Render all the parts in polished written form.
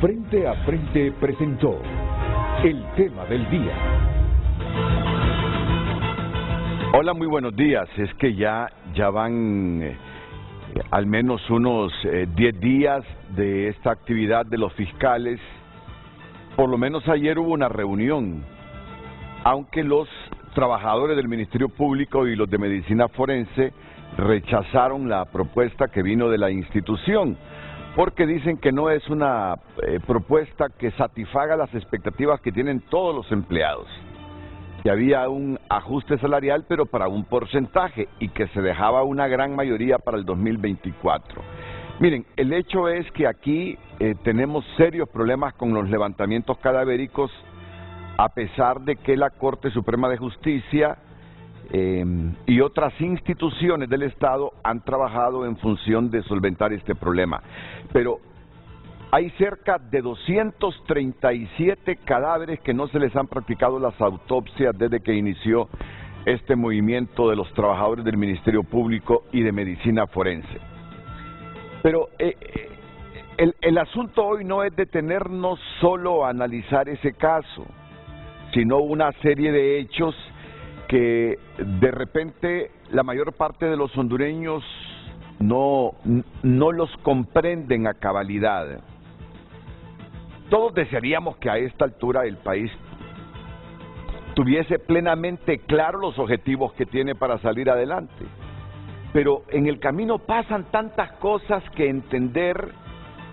Frente a Frente presentó el tema del día. Hola, muy buenos días. Es que ya van al menos unos 10 días de esta actividad de los fiscales. Por lo menos ayer hubo una reunión, aunque los trabajadores del Ministerio Público y los de Medicina Forense rechazaron la propuesta que vino de la institución, porque dicen que no es una propuesta que satisfaga las expectativas que tienen todos los empleados, que había un ajuste salarial pero para un porcentaje y que se dejaba una gran mayoría para el 2024. Miren, el hecho es que aquí tenemos serios problemas con los levantamientos cadavéricos, a pesar de que la Corte Suprema de Justicia y otras instituciones del Estado han trabajado en función de solventar este problema. Pero hay cerca de 237 cadáveres que no se les han practicado las autopsias desde que inició este movimiento de los trabajadores del Ministerio Público y de Medicina Forense. Pero el asunto hoy no es detenernos solo a analizar ese caso, sino una serie de hechos que de repente la mayor parte de los hondureños no los comprenden a cabalidad. Todos desearíamos que a esta altura el país tuviese plenamente claro los objetivos que tiene para salir adelante. Pero en el camino pasan tantas cosas que entender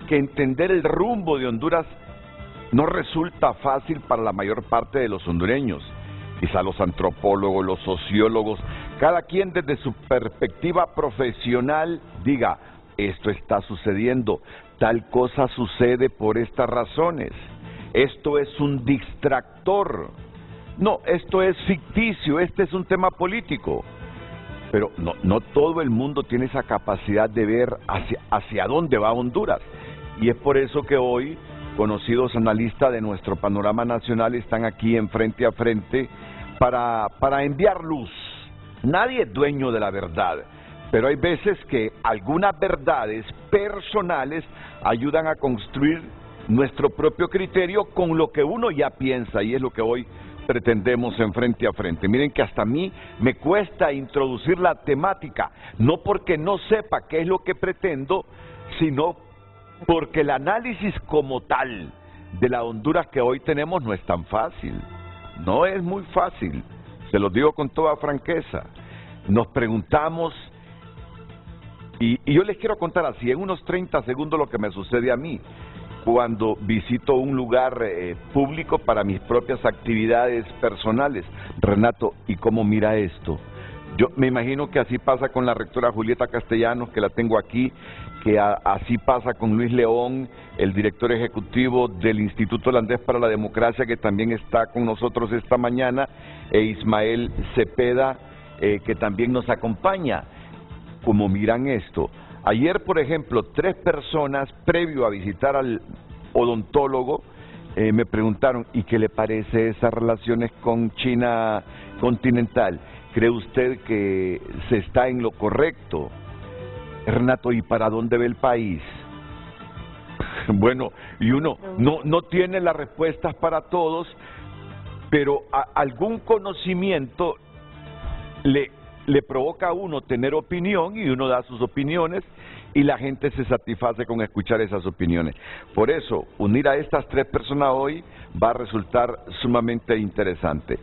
el rumbo de Honduras no resulta fácil para la mayor parte de los hondureños. Quizá los antropólogos, los sociólogos, cada quien desde su perspectiva profesional diga, esto está sucediendo, tal cosa sucede por estas razones, esto es un distractor, no, esto es ficticio, este es un tema político. Pero no todo el mundo tiene esa capacidad de ver hacia dónde va Honduras. Y es por eso que hoy conocidos analistas de nuestro panorama nacional están aquí en Frente a Frente para enviar luz. Nadie es dueño de la verdad, pero hay veces que algunas verdades personales ayudan a construir nuestro propio criterio con lo que uno ya piensa, y es lo que hoy pretendemos en Frente a Frente. Miren que hasta a mí me cuesta introducir la temática, no porque no sepa qué es lo que pretendo, sino porque el análisis como tal de la Honduras que hoy tenemos no es tan fácil, no es muy fácil, se los digo con toda franqueza. Nos preguntamos, y yo les quiero contar así, en unos 30 segundos lo que me sucede a mí cuando visito un lugar público para mis propias actividades personales. Renato, ¿y cómo mira esto? Yo me imagino que así pasa con la rectora Julieta Castellanos, que la tengo aquí, que así pasa con Luis León, el director ejecutivo del Instituto Holandés para la Democracia, que también está con nosotros esta mañana, e Ismael Cepeda, que también nos acompaña. ¿Cómo miran esto? Ayer, por ejemplo, 3 personas, previo a visitar al odontólogo, me preguntaron, ¿y qué le parece esas relaciones con China continental? ¿Cree usted que se está en lo correcto? Renato, ¿y para dónde ve el país? Bueno, y uno no tiene las respuestas para todos, pero algún conocimiento le provoca a uno tener opinión, y uno da sus opiniones y la gente se satisface con escuchar esas opiniones. Por eso, unir a estas 3 personas hoy va a resultar sumamente interesante.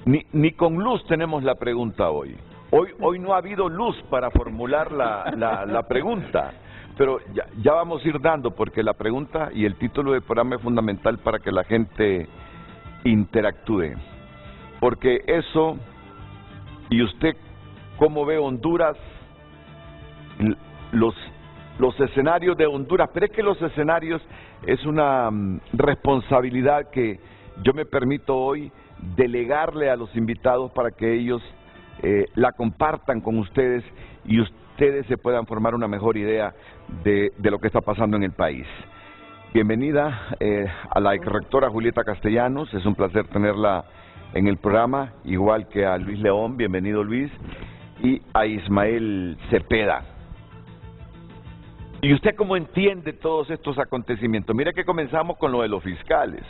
Ni con luz tenemos la pregunta hoy. Hoy no ha habido luz para formular la pregunta, pero ya vamos a ir dando, porque la pregunta y el título del programa es fundamental para que la gente interactúe. Porque eso, y usted cómo ve Honduras, los escenarios de Honduras, pero es que los escenarios es una responsabilidad que yo me permito hoy delegarle a los invitados para que ellos la compartan con ustedes y ustedes se puedan formar una mejor idea de lo que está pasando en el país. Bienvenida a la exrectora Julieta Castellanos, es un placer tenerla en el programa, igual que a Luis León, bienvenido Luis, y a Ismael Cepeda. ¿Y usted cómo entiende todos estos acontecimientos? Mire que comenzamos con lo de los fiscales,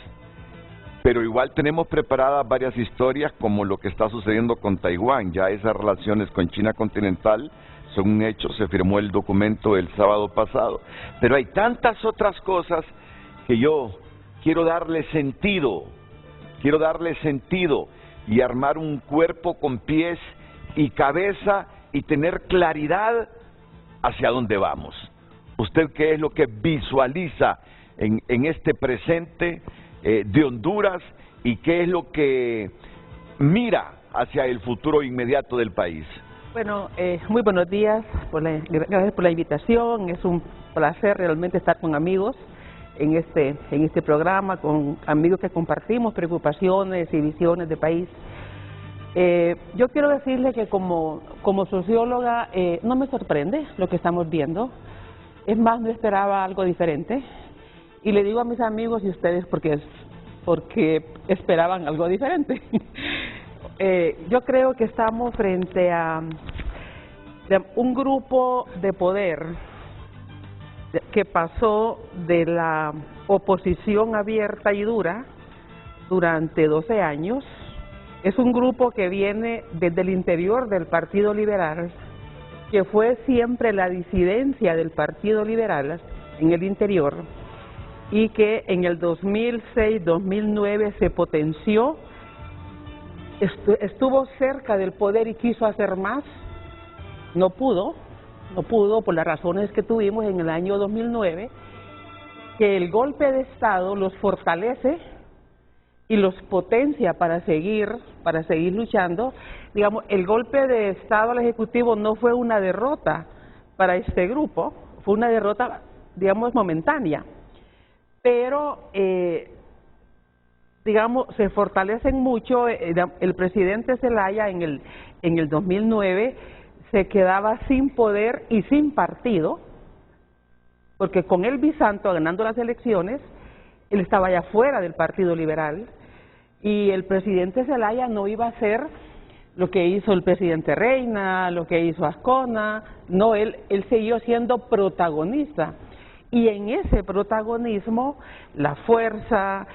pero igual tenemos preparadas varias historias como lo que está sucediendo con Taiwán. Ya esas relaciones con China continental son un hecho, se firmó el documento el sábado pasado. Pero hay tantas otras cosas que yo quiero darle sentido y armar un cuerpo con pies y cabeza y tener claridad hacia dónde vamos. ¿Usted qué es lo que visualiza en este presente de Honduras y qué es lo que mira hacia el futuro inmediato del país? Bueno, muy buenos días, gracias por la invitación. Es un placer realmente estar con amigos en este programa, con amigos que compartimos preocupaciones y visiones de país. Yo quiero decirle que como socióloga no me sorprende lo que estamos viendo. Es más, no esperaba algo diferente. Y le digo a mis amigos y ustedes porque esperaban algo diferente. Yo creo que estamos frente a un grupo de poder que pasó de la oposición abierta y dura durante 12 años. Es un grupo que viene desde el interior del Partido Liberal, que fue siempre la disidencia del Partido Liberal en el interior, y que en el 2006-2009 se potenció, estuvo cerca del poder y quiso hacer más, no pudo por las razones que tuvimos en el año 2009, que el golpe de Estado los fortalece y los potencia para seguir luchando. Digamos, el golpe de Estado al Ejecutivo no fue una derrota para este grupo, fue una derrota, digamos, momentánea, pero digamos, se fortalecen mucho. El presidente Zelaya en el 2009 se quedaba sin poder y sin partido, porque con el Bisanto ganando las elecciones, él estaba ya fuera del Partido Liberal, y el presidente Zelaya no iba a hacer lo que hizo el presidente Reina, lo que hizo Azcona. No, él siguió siendo protagonista, y en ese protagonismo, la fuerza,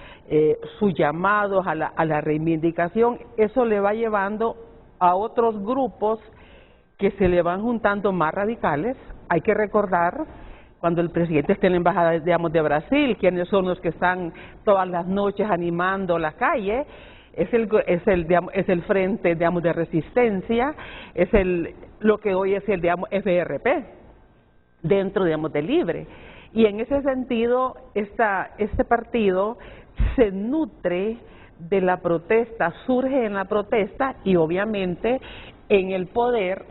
sus llamados a la reivindicación, eso le va llevando a otros grupos que se le van juntando más radicales. Hay que recordar cuando el presidente está en la embajada, digamos, de Brasil, quienes son los que están todas las noches animando la calle. Es el frente, digamos, de resistencia, lo que hoy es el, digamos, FRP, dentro, digamos, de Libre. Y en ese sentido, este partido se nutre de la protesta, surge en la protesta, y obviamente en el poder,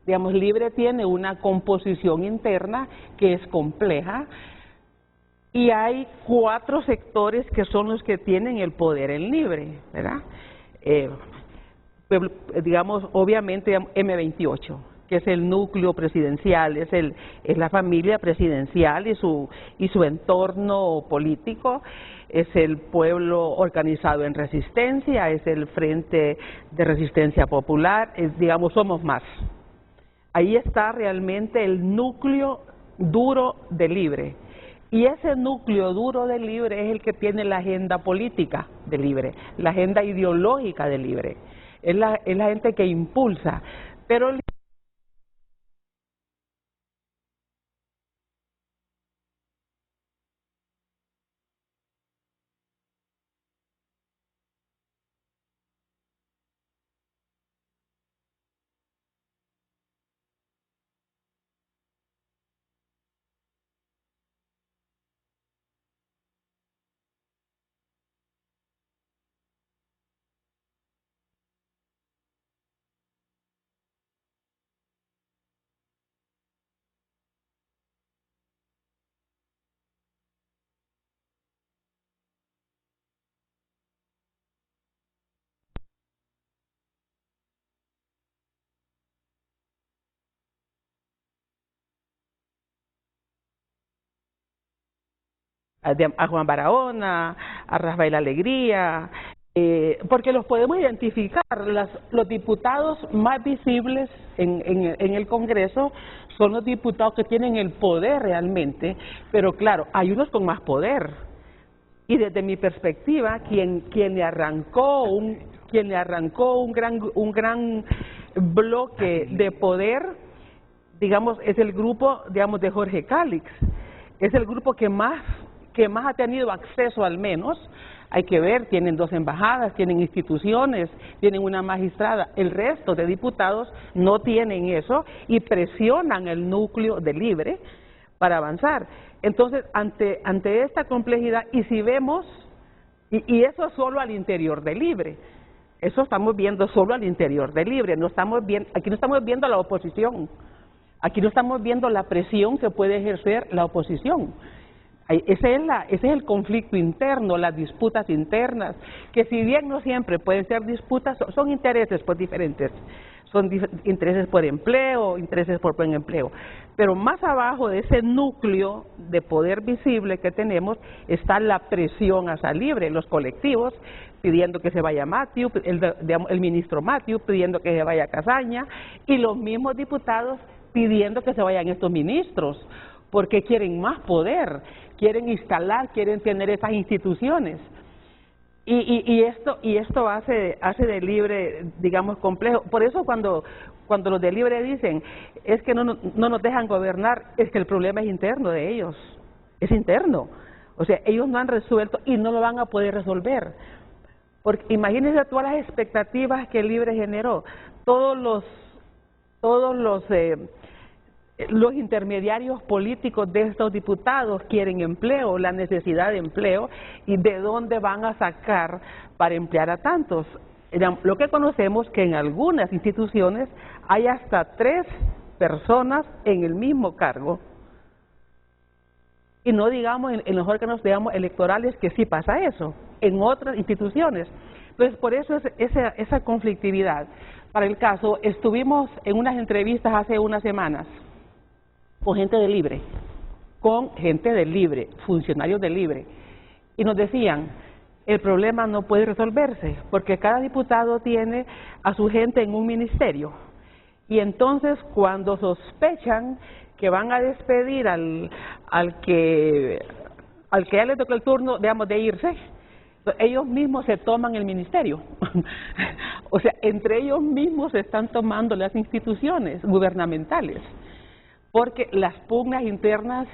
digamos, Libre tiene una composición interna que es compleja, y hay 4 sectores que son los que tienen el poder en Libre, ¿verdad? Digamos, obviamente M28, que es el núcleo presidencial, es la familia presidencial y su entorno político, es el pueblo organizado en resistencia, es el Frente de Resistencia Popular, digamos, somos más. Ahí está realmente el núcleo duro de Libre. Y ese núcleo duro de Libre es el que tiene la agenda política de Libre, la agenda ideológica de Libre. Es la gente que impulsa. Pero a Juan Barahona, a Rafael Alegría, porque los podemos identificar. Los diputados más visibles en el Congreso son los diputados que tienen el poder realmente, pero claro, hay unos con más poder. Y desde mi perspectiva, quien le arrancó un gran bloque de poder, digamos, es el grupo, digamos, de Jorge Cálix. Es el grupo que más ha tenido acceso, al menos. Hay que ver, tienen 2 embajadas, tienen instituciones, tienen una magistrada. El resto de diputados no tienen eso y presionan el núcleo de Libre para avanzar. Entonces, ante esta complejidad, y si vemos, y eso solo al interior de Libre, eso estamos viendo solo al interior de Libre, aquí no estamos viendo a la oposición, aquí no estamos viendo la presión que puede ejercer la oposición. Ese es el conflicto interno, las disputas internas, que si bien no siempre pueden ser disputas, son intereses pues diferentes. Son intereses por empleo, intereses por buen empleo. Pero más abajo de ese núcleo de poder visible que tenemos está la presión hacia Libre, los colectivos pidiendo que se vaya Matthew, el ministro Matthew pidiendo que se vaya Casaña, y los mismos diputados pidiendo que se vayan estos ministros, porque quieren más poder, quieren instalar, quieren tener esas instituciones. Y esto hace de Libre, digamos, complejo. Por eso cuando los de Libre dicen, es que no nos dejan gobernar, es que el problema es interno de ellos, es interno. O sea, ellos no han resuelto y no lo van a poder resolver. Porque imagínense todas las expectativas que Libre generó, todos los intermediarios políticos de estos diputados quieren empleo, la necesidad de empleo, y de dónde van a sacar para emplear a tantos. Lo que conocemos que en algunas instituciones hay hasta 3 personas en el mismo cargo, y no digamos en los órganos, digamos, electorales, que sí pasa eso, en otras instituciones. Entonces, por eso es esa conflictividad. Para el caso, estuvimos en unas entrevistas hace unas semanas con gente de Libre, funcionarios de Libre, y nos decían, el problema no puede resolverse, porque cada diputado tiene a su gente en un ministerio, y entonces cuando sospechan que van a despedir al que ya le tocó el turno, digamos, de irse, ellos mismos se toman el ministerio. O sea, entre ellos mismos se están tomando las instituciones gubernamentales, porque las pugnas internas,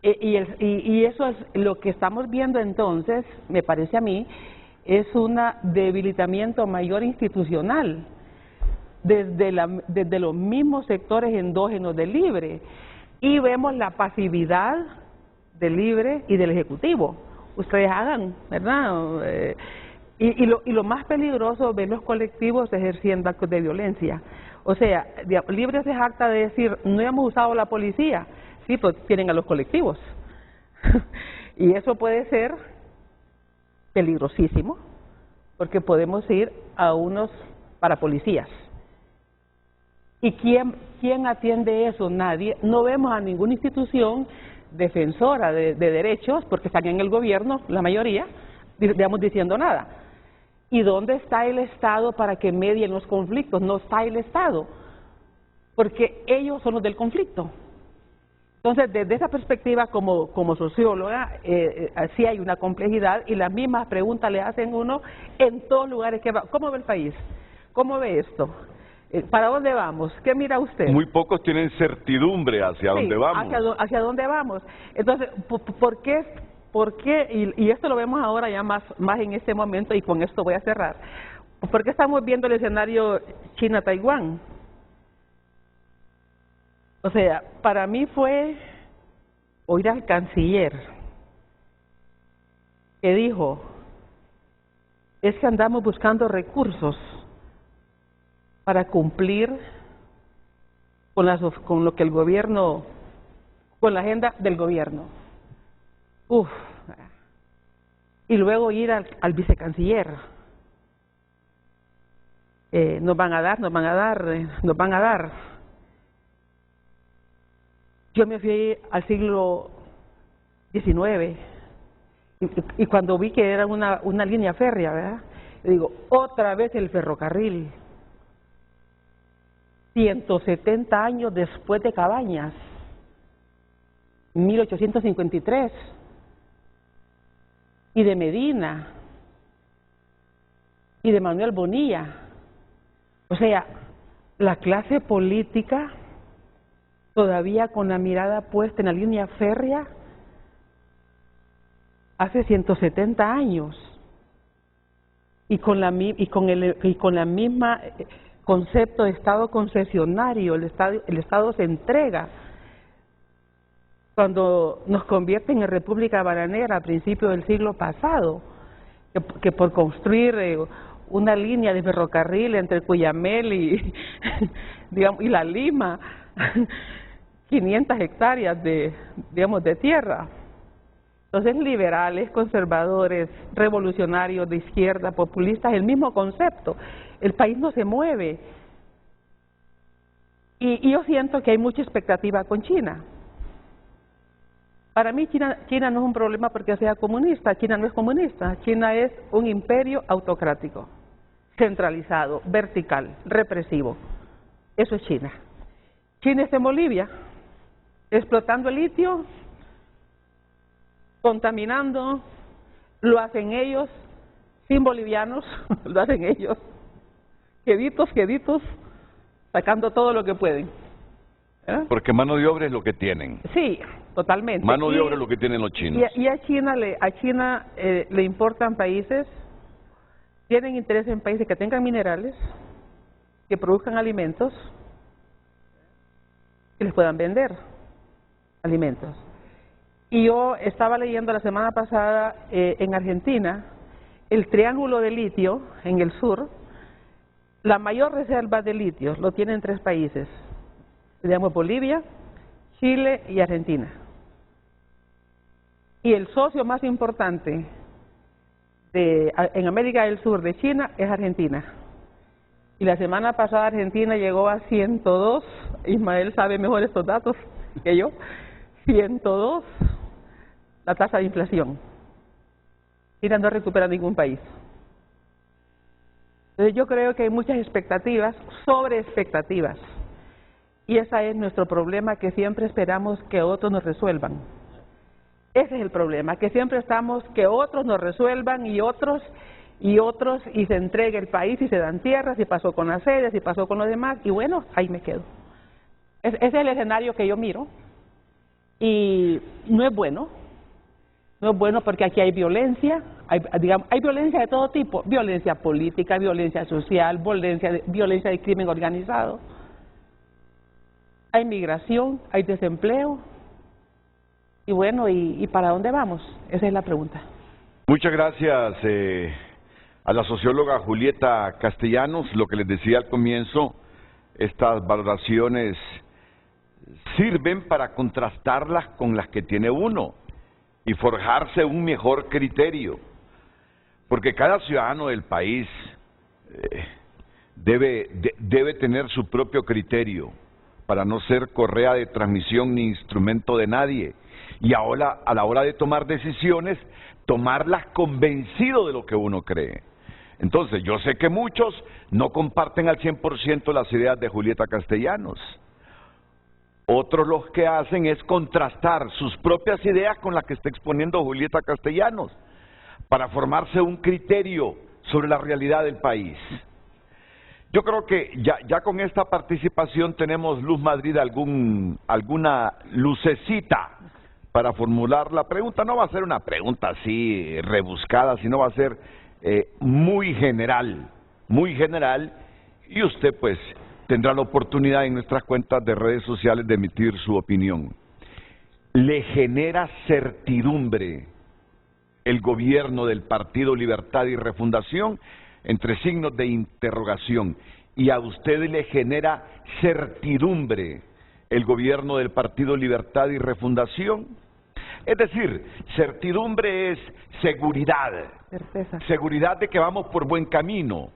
y eso es lo que estamos viendo entonces, me parece a mí, es un debilitamiento mayor institucional desde los mismos sectores endógenos de Libre, y vemos la pasividad del Libre y del Ejecutivo. Ustedes hagan, ¿verdad? Y lo más peligroso, ver los colectivos ejerciendo actos de violencia. O sea, Libre se jacta de decir, no hemos usado la policía, sí, pues tienen a los colectivos. Y eso puede ser peligrosísimo, porque podemos ir a unos parapolicías. ¿Y quién atiende eso? Nadie. No vemos a ninguna institución defensora de derechos, porque están en el gobierno, la mayoría, digamos, diciendo nada. ¿Y dónde está el Estado para que medien los conflictos? No está el Estado, porque ellos son los del conflicto. Entonces, desde esa perspectiva, como socióloga, sí hay una complejidad, y las mismas preguntas le hacen uno en todos lugares que va. ¿Cómo ve el país? ¿Cómo ve esto? ¿Para dónde vamos? ¿Qué mira usted? Muy pocos tienen certidumbre hacia dónde vamos. Hacia dónde vamos. Entonces, ¿por qué? Y esto lo vemos ahora ya más en este momento, y con esto voy a cerrar. ¿Por qué estamos viendo el escenario China-Taiwán? O sea, para mí fue oír al canciller que dijo, es que andamos buscando recursos para cumplir con lo que el gobierno, con la agenda del gobierno. Y luego ir al vicecanciller. Nos van a dar. Yo me fui al siglo XIX y cuando vi que era una línea férrea, ¿verdad? Digo, otra vez el ferrocarril. 170 años después de Cabañas, 1853, y de Medina, y de Manuel Bonilla. O sea, la clase política todavía con la mirada puesta en la línea férrea hace 170 años y con la misma concepto de Estado concesionario. El Estado se entrega cuando nos convierten en República Bananera a principios del siglo pasado, que por construir una línea de ferrocarril entre Cuyamel y, digamos, y La Lima, 500 hectáreas de tierra. Entonces, liberales, conservadores, revolucionarios de izquierda, populistas, el mismo concepto. El país no se mueve. Y yo siento que hay mucha expectativa con China. Para mí China no es un problema porque sea comunista. China no es comunista. China es un imperio autocrático, centralizado, vertical, represivo. Eso es China. China está en Bolivia, explotando el litio, contaminando, lo hacen ellos, sin bolivianos, lo hacen ellos, queditos, sacando todo lo que pueden. Porque mano de obra es lo que tienen. Sí, totalmente. Mano de obra es lo que tienen los chinos. Y a China le importan países, tienen interés en países que tengan minerales, que produzcan alimentos, que les puedan vender alimentos. Y yo estaba leyendo la semana pasada en Argentina, el triángulo de litio en el sur, la mayor reserva de litio lo tienen 3 países, se llama Bolivia, Chile y Argentina. Y el socio más importante en América del Sur de China es Argentina. Y la semana pasada Argentina llegó a 102, Ismael sabe mejor estos datos que yo, 102 la tasa de inflación. China no recupera ningún país. Entonces yo creo que hay muchas expectativas, sobre expectativas. Y ese es nuestro problema, que siempre esperamos que otros nos resuelvan. Ese es el problema, que siempre estamos que otros nos resuelvan y se entregue el país y se dan tierras, y pasó con las sedes, y pasó con los demás, y bueno, ahí me quedo. Ese es el escenario que yo miro, y no es bueno. No es bueno porque aquí hay violencia, hay violencia de todo tipo, violencia política, violencia social, violencia de crimen organizado. Hay migración, hay desempleo. Y bueno, ¿y para dónde vamos? Esa es la pregunta. Muchas gracias a la socióloga Julieta Castellanos. Lo que les decía al comienzo, estas valoraciones sirven para contrastarlas con las que tiene uno y forjarse un mejor criterio, porque cada ciudadano del país debe tener su propio criterio para no ser correa de transmisión ni instrumento de nadie, y ahora a la hora de tomar decisiones, tomarlas convencido de lo que uno cree. Entonces, yo sé que muchos no comparten al 100% las ideas de Julieta Castellanos. Otros los que hacen es contrastar sus propias ideas con las que está exponiendo Julieta Castellanos para formarse un criterio sobre la realidad del país. Yo creo que ya con esta participación tenemos, Luz Madrid, alguna lucecita para formular la pregunta. No va a ser una pregunta así rebuscada, sino va a ser muy general, y usted pues tendrá la oportunidad en nuestras cuentas de redes sociales de emitir su opinión. ¿Le genera certidumbre el gobierno del Partido Libertad y Refundación? Entre signos de interrogación. ¿Y a usted le genera certidumbre el gobierno del Partido Libertad y Refundación? Es decir, certidumbre es seguridad. Certeza. Seguridad de que vamos por buen camino.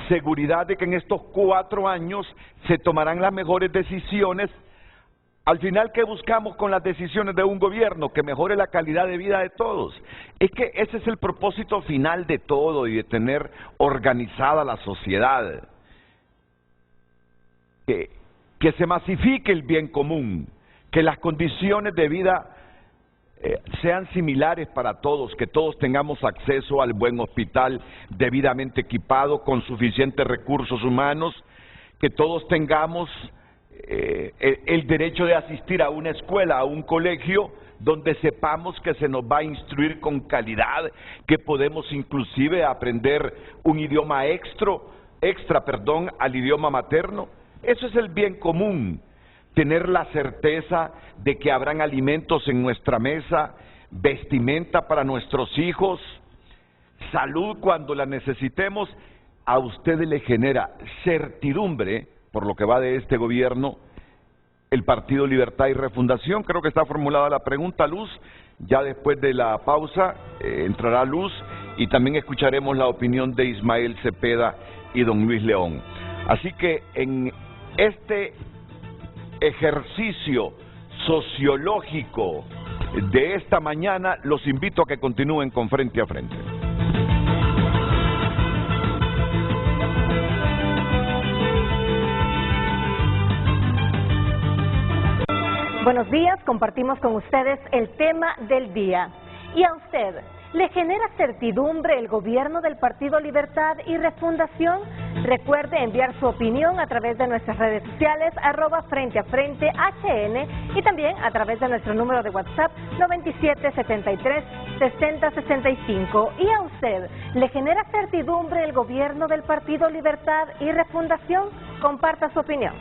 Seguridad de que en estos 4 años se tomarán las mejores decisiones Al final, ¿qué buscamos con las decisiones de un gobierno? Que mejore la calidad de vida de todos. Es que ese es el propósito final de todo y de tener organizada la sociedad. Que se masifique el bien común, que las condiciones de vida sean similares para todos, que todos tengamos acceso al buen hospital debidamente equipado, con suficientes recursos humanos, que todos tengamos el derecho de asistir a una escuela, a un colegio, donde sepamos que se nos va a instruir con calidad, que podemos inclusive aprender un idioma extra, al idioma materno. Eso es el bien común, tener la certeza de que habrán alimentos en nuestra mesa, vestimenta para nuestros hijos, salud cuando la necesitemos. A usted le genera certidumbre, por lo que va de este gobierno, el Partido Libertad y Refundación. Creo que está formulada la pregunta, Luz. Ya después de la pausa entrará Luz y también escucharemos la opinión de Ismael Cepeda y don Luis León. Así que en este ejercicio sociológico de esta mañana, los invito a que continúen con Frente a Frente. Buenos días, compartimos con ustedes el tema del día. ¿Y a usted le genera certidumbre el gobierno del Partido Libertad y Refundación? Recuerde enviar su opinión a través de nuestras redes sociales, @FrenteAFrenteHN, y también a través de nuestro número de WhatsApp 9773-6065. ¿Y a usted le genera certidumbre el gobierno del Partido Libertad y Refundación? Comparta su opinión.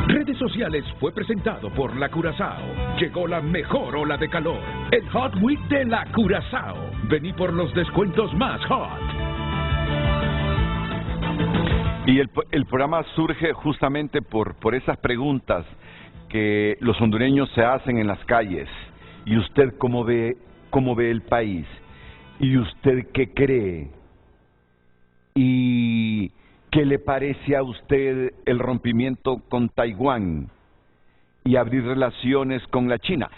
Redes Sociales fue presentado por La Curazao. Llegó la mejor ola de calor. El Hot Week de La Curazao. Vení por los descuentos más hot. Y el programa surge justamente por esas preguntas que los hondureños se hacen en las calles. ¿Y usted cómo ve el país? ¿Y usted qué cree? ¿Y qué le parece a usted el rompimiento con Taiwán y abrir relaciones con la China?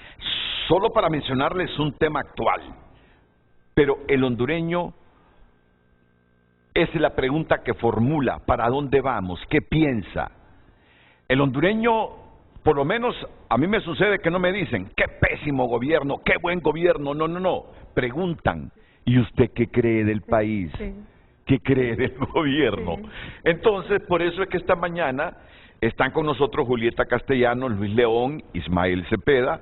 Solo para mencionarles un tema actual. Pero el hondureño, esa es la pregunta que formula: ¿para dónde vamos? ¿Qué piensa? El hondureño, por lo menos a mí me sucede que no me dicen qué pésimo gobierno, qué buen gobierno, no. Preguntan: ¿y usted qué cree del país? Sí. ¿Qué cree del gobierno? Sí. Entonces, por eso es que esta mañana están con nosotros Julieta Castellanos, Luis León, Ismael Cepeda,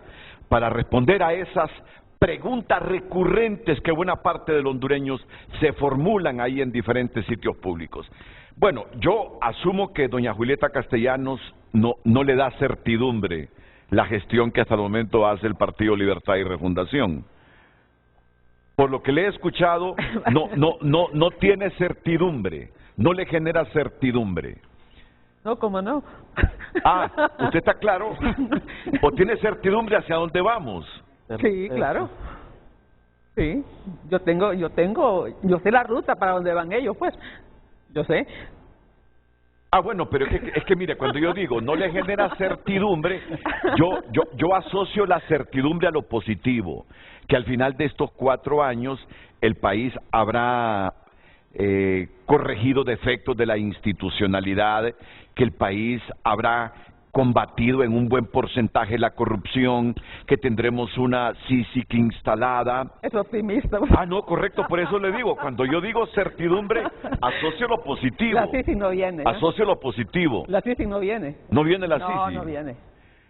para responder a esas preguntas recurrentes que buena parte de los hondureños se formulan ahí en diferentes sitios públicos. Bueno, yo asumo que doña Julieta Castellanos no le da certidumbre la gestión que hasta el momento hace el Partido Libertad y Refundación. Por lo que le he escuchado, no tiene certidumbre, no le genera certidumbre. No, ¿cómo no? Ah, ¿usted está claro? ¿O tiene certidumbre hacia dónde vamos? Sí, claro. Sí, yo sé la ruta para donde van ellos, pues. Yo sé. Ah, bueno, pero es que mire, cuando yo digo no le genera certidumbre, yo asocio la certidumbre a lo positivo, que al final de estos 4 años el país habrá corregido defectos de la institucionalidad, que el país habrá combatido en un buen porcentaje la corrupción, que tendremos una CICIC instalada. Es optimista. Ah, no, correcto, por eso le digo, cuando yo digo certidumbre, asocio lo positivo. La CICIC no viene. Asocio lo positivo. La CICIC no viene. ¿No viene la CICIC? No viene.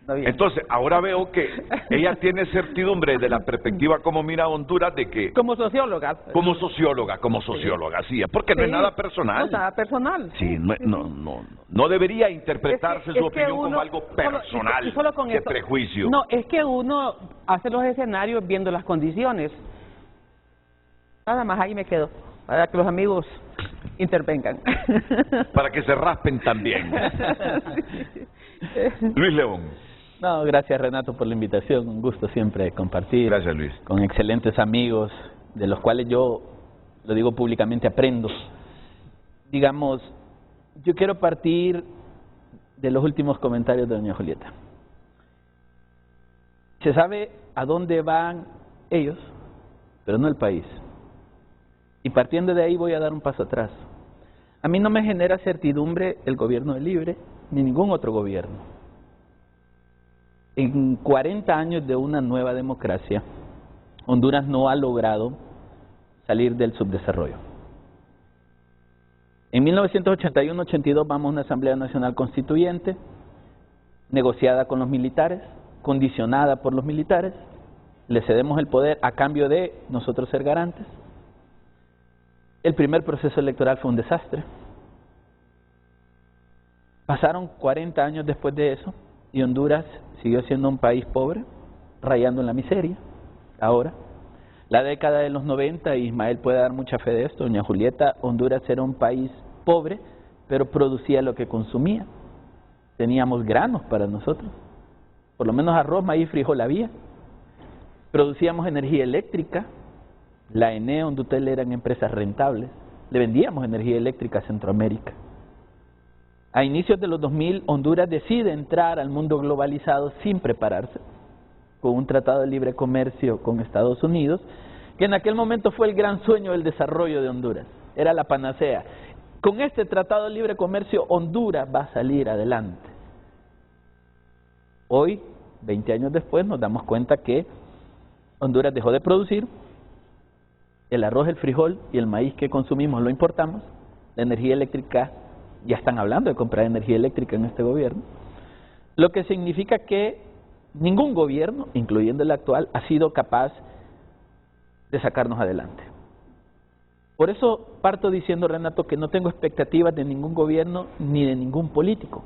Entonces, ahora veo que ella tiene certidumbre de la perspectiva como mira a Honduras de que... Como socióloga. Como socióloga, sí, porque no es nada personal. No es nada personal. Sí, no debería interpretarse su opinión como algo personal, de prejuicio. No, es que uno hace los escenarios viendo las condiciones. Nada más, ahí me quedo, para que los amigos intervengan. Para que se raspen también. Luis León. No, gracias Renato por la invitación, un gusto siempre compartir. Gracias, Luis. Con excelentes amigos, de los cuales yo, lo digo públicamente, aprendo. Digamos, yo quiero partir de los últimos comentarios de doña Julieta. Se sabe a dónde van ellos, pero no el país. Y partiendo de ahí voy a dar un paso atrás. A mí no me genera certidumbre el gobierno de Libre, ni ningún otro gobierno. En 40 años de una nueva democracia, Honduras no ha logrado salir del subdesarrollo. En 1981-82 vamos a una Asamblea Nacional Constituyente, negociada con los militares, condicionada por los militares, le cedemos el poder a cambio de nosotros ser garantes. El primer proceso electoral fue un desastre. Pasaron 40 años después de eso y Honduras siguió siendo un país pobre, rayando en la miseria. Ahora, la década de los 90, Ismael puede dar mucha fe de esto, doña Julieta, Honduras era un país pobre, pero producía lo que consumía. Teníamos granos para nosotros, por lo menos arroz, maíz, frijol había. Producíamos energía eléctrica, la ENE, Hondutel eran empresas rentables, le vendíamos energía eléctrica a Centroamérica. A inicios de los 2000, Honduras decide entrar al mundo globalizado sin prepararse, con un tratado de libre comercio con Estados Unidos, que en aquel momento fue el gran sueño del desarrollo de Honduras, era la panacea. Con este tratado de libre comercio, Honduras va a salir adelante. Hoy, 20 años después, nos damos cuenta que Honduras dejó de producir, el arroz, el frijol y el maíz que consumimos lo importamos, la energía eléctrica, ya están hablando de comprar energía eléctrica en este gobierno, lo que significa que ningún gobierno, incluyendo el actual, ha sido capaz de sacarnos adelante. Por eso parto diciendo, Renato, que no tengo expectativas de ningún gobierno ni de ningún político.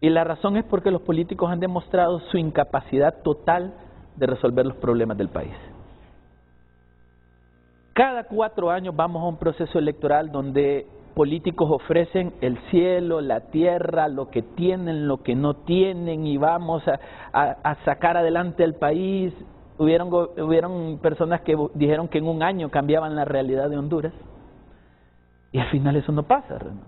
Y la razón es porque los políticos han demostrado su incapacidad total de resolver los problemas del país. Cada 4 años vamos a un proceso electoral donde políticos ofrecen el cielo, la tierra, lo que tienen, lo que no tienen, y vamos a sacar adelante el país. Hubieron personas que dijeron que en un año cambiaban la realidad de Honduras, y al final eso no pasa, Renato.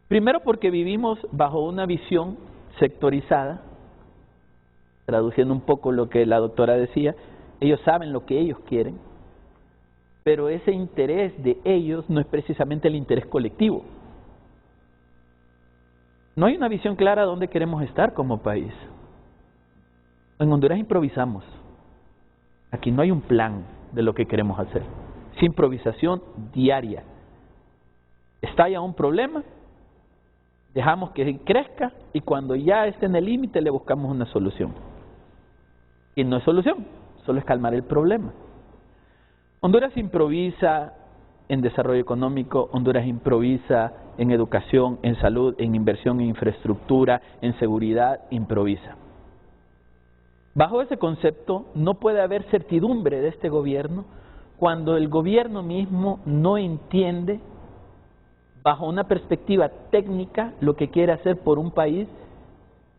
Primero porque vivimos bajo una visión sectorizada, traduciendo un poco lo que la doctora decía, ellos saben lo que ellos quieren, pero ese interés de ellos no es precisamente el interés colectivo. No hay una visión clara de dónde queremos estar como país. En Honduras improvisamos. Aquí no hay un plan de lo que queremos hacer. Es improvisación diaria. Estalla un problema, dejamos que crezca y cuando ya esté en el límite le buscamos una solución. Y no es solución, solo es calmar el problema. Honduras improvisa en desarrollo económico, Honduras improvisa en educación, en salud, en inversión en infraestructura, en seguridad, improvisa. Bajo ese concepto no puede haber certidumbre de este gobierno cuando el gobierno mismo no entiende bajo una perspectiva técnica lo que quiere hacer por un país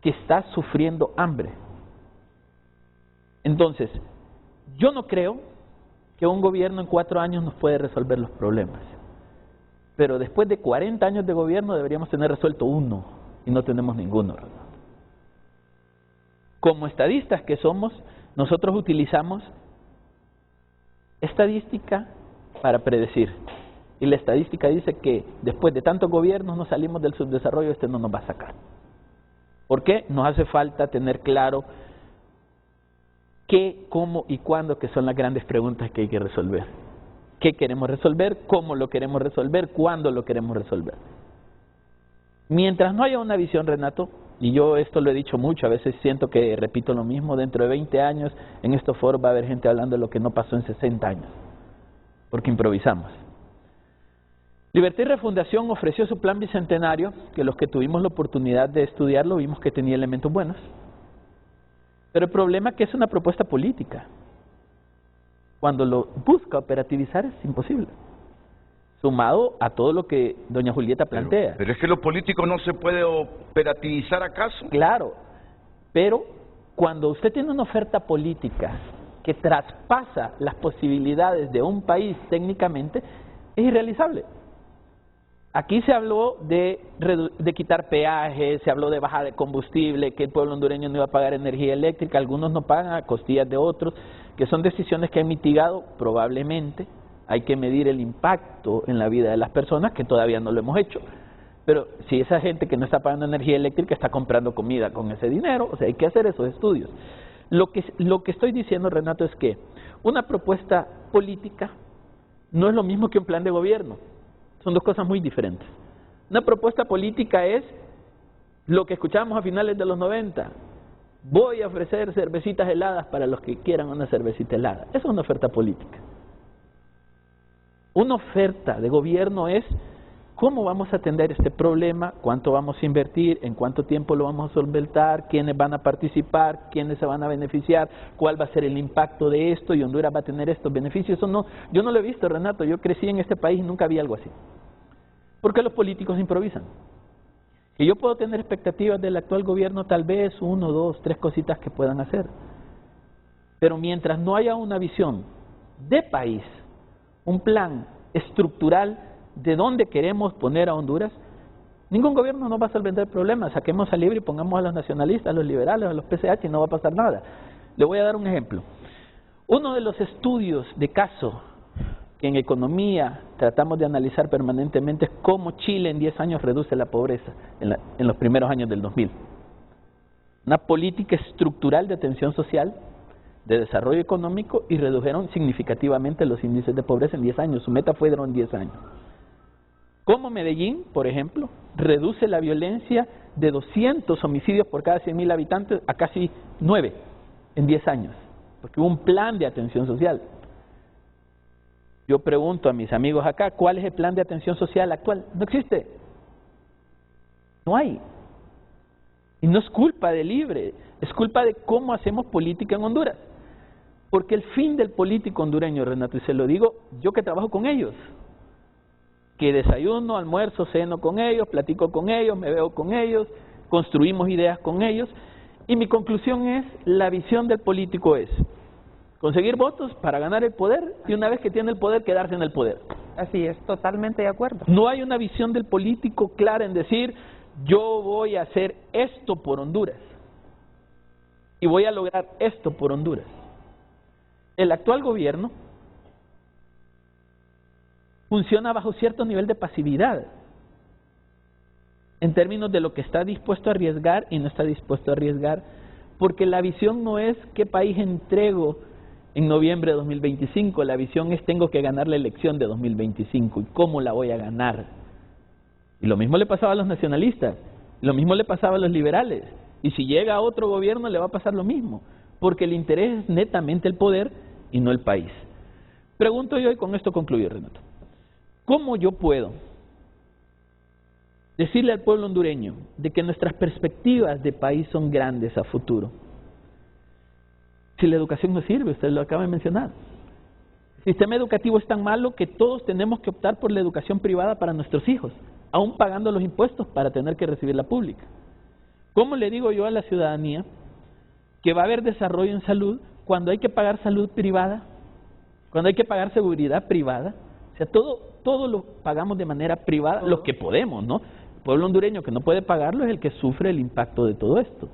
que está sufriendo hambre. Entonces, yo no creo que un gobierno en 4 años nos puede resolver los problemas. Pero después de 40 años de gobierno deberíamos tener resuelto uno, y no tenemos ninguno. Como estadistas que somos, nosotros utilizamos estadística para predecir. Y la estadística dice que después de tantos gobiernos no salimos del subdesarrollo, este no nos va a sacar. ¿Por qué? Nos hace falta tener claro qué, cómo y cuándo, que son las grandes preguntas que hay que resolver. ¿Qué queremos resolver? ¿Cómo lo queremos resolver? ¿Cuándo lo queremos resolver? Mientras no haya una visión, Renato, y yo esto lo he dicho mucho, a veces siento que repito lo mismo, dentro de 20 años en estos foros va a haber gente hablando de lo que no pasó en 60 años, porque improvisamos. Libertad y Refundación ofreció su plan bicentenario, que los que tuvimos la oportunidad de estudiarlo vimos que tenía elementos buenos. Pero el problema es que es una propuesta política. Cuando lo busca operativizar es imposible. Sumado a todo lo que doña Julieta plantea. Pero es que lo político no se puede operativizar, ¿acaso? Claro, pero cuando usted tiene una oferta política que traspasa las posibilidades de un país técnicamente, es irrealizable. Aquí se habló de quitar peajes, se habló de baja de combustible, que el pueblo hondureño no iba a pagar energía eléctrica, algunos no pagan a costillas de otros, que son decisiones que han mitigado probablemente. Hay que medir el impacto en la vida de las personas, que todavía no lo hemos hecho. Pero si esa gente que no está pagando energía eléctrica está comprando comida con ese dinero, o sea, hay que hacer esos estudios. Lo que estoy diciendo, Renato, es que una propuesta política no es lo mismo que un plan de gobierno. Son dos cosas muy diferentes. Una propuesta política es lo que escuchábamos a finales de los 90. Voy a ofrecer cervecitas heladas para los que quieran una cervecita helada. Eso es una oferta política. Una oferta de gobierno es cómo vamos a atender este problema, cuánto vamos a invertir, en cuánto tiempo lo vamos a solventar, quiénes van a participar, quiénes se van a beneficiar, cuál va a ser el impacto de esto y Honduras va a tener estos beneficios. Eso no, yo no lo he visto, Renato. Yo crecí en este país y nunca vi algo así. Porque los políticos improvisan. Y yo puedo tener expectativas del actual gobierno, tal vez 1, 2, 3 cositas que puedan hacer. Pero mientras no haya una visión de país, un plan estructural de dónde queremos poner a Honduras, ningún gobierno nos va a solventar problemas. Saquemos a Libre y pongamos a los nacionalistas, a los liberales, a los PCH y no va a pasar nada. Le voy a dar un ejemplo. Uno de los estudios de caso que en economía tratamos de analizar permanentemente es cómo Chile en 10 años reduce la pobreza en los primeros años del 2000. Una política estructural de atención social, de desarrollo económico, y redujeron significativamente los índices de pobreza en 10 años. Su meta fueron 10 años. Como Medellín, por ejemplo, reduce la violencia de 200 homicidios por cada 100.000 habitantes a casi 9 en 10 años, porque hubo un plan de atención social. Yo pregunto a mis amigos acá, ¿cuál es el plan de atención social actual? No existe. No hay. Y no es culpa de Libre, es culpa de cómo hacemos política en Honduras. Porque el fin del político hondureño, Renato, y se lo digo yo que trabajo con ellos, que desayuno, almuerzo, ceno con ellos, platico con ellos, me veo con ellos, construimos ideas con ellos, y mi conclusión es, la visión del político es conseguir votos para ganar el poder, y una vez que tiene el poder, quedarse en el poder. Así es, totalmente de acuerdo. No hay una visión del político clara en decir, yo voy a hacer esto por Honduras, y voy a lograr esto por Honduras. El actual gobierno funciona bajo cierto nivel de pasividad en términos de lo que está dispuesto a arriesgar y no está dispuesto a arriesgar, porque la visión no es qué país entrego en noviembre de 2025, la visión es tengo que ganar la elección de 2025 y cómo la voy a ganar. Y lo mismo le pasaba a los nacionalistas, lo mismo le pasaba a los liberales, y si llega a otro gobierno le va a pasar lo mismo, porque el interés es netamente el poder y no el país. Pregunto yo, y con esto concluyo, Renato, ¿cómo yo puedo decirle al pueblo hondureño de que nuestras perspectivas de país son grandes a futuro? Si la educación no sirve, usted lo acaba de mencionar. El sistema educativo es tan malo que todos tenemos que optar por la educación privada para nuestros hijos, aún pagando los impuestos para tener que recibir la pública. ¿Cómo le digo yo a la ciudadanía que va a haber desarrollo en salud cuando hay que pagar salud privada, cuando hay que pagar seguridad privada? O sea, todo lo pagamos de manera privada, los que podemos, ¿no? El pueblo hondureño que no puede pagarlo es el que sufre el impacto de todo esto.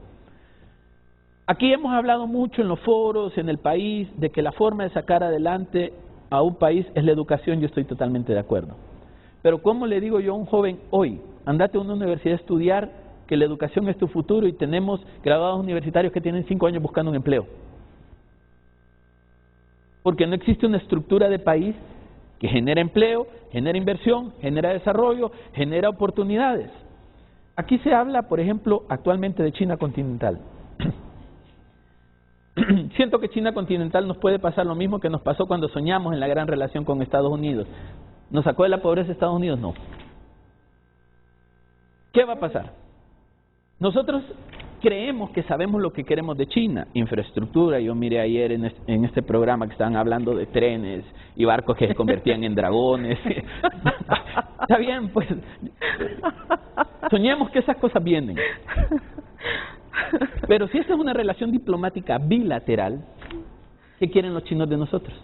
Aquí hemos hablado mucho en los foros, en el país, de que la forma de sacar adelante a un país es la educación. Yo estoy totalmente de acuerdo. Pero ¿cómo le digo yo a un joven hoy? Andate a una universidad a estudiar, que la educación es tu futuro, y tenemos graduados universitarios que tienen 5 años buscando un empleo. Porque no existe una estructura de país que genera empleo, genera inversión, genera desarrollo, genera oportunidades. Aquí se habla, por ejemplo, actualmente de China continental. Siento que China continental nos puede pasar lo mismo que nos pasó cuando soñamos en la gran relación con Estados Unidos. ¿Nos sacó de la pobreza Estados Unidos? No. ¿Qué va a pasar? Nosotros creemos que sabemos lo que queremos de China, infraestructura. Yo miré ayer en este programa que estaban hablando de trenes y barcos que se convertían en dragones. Está bien, pues soñemos que esas cosas vienen. Pero si esta es una relación diplomática bilateral, ¿qué quieren los chinos de nosotros?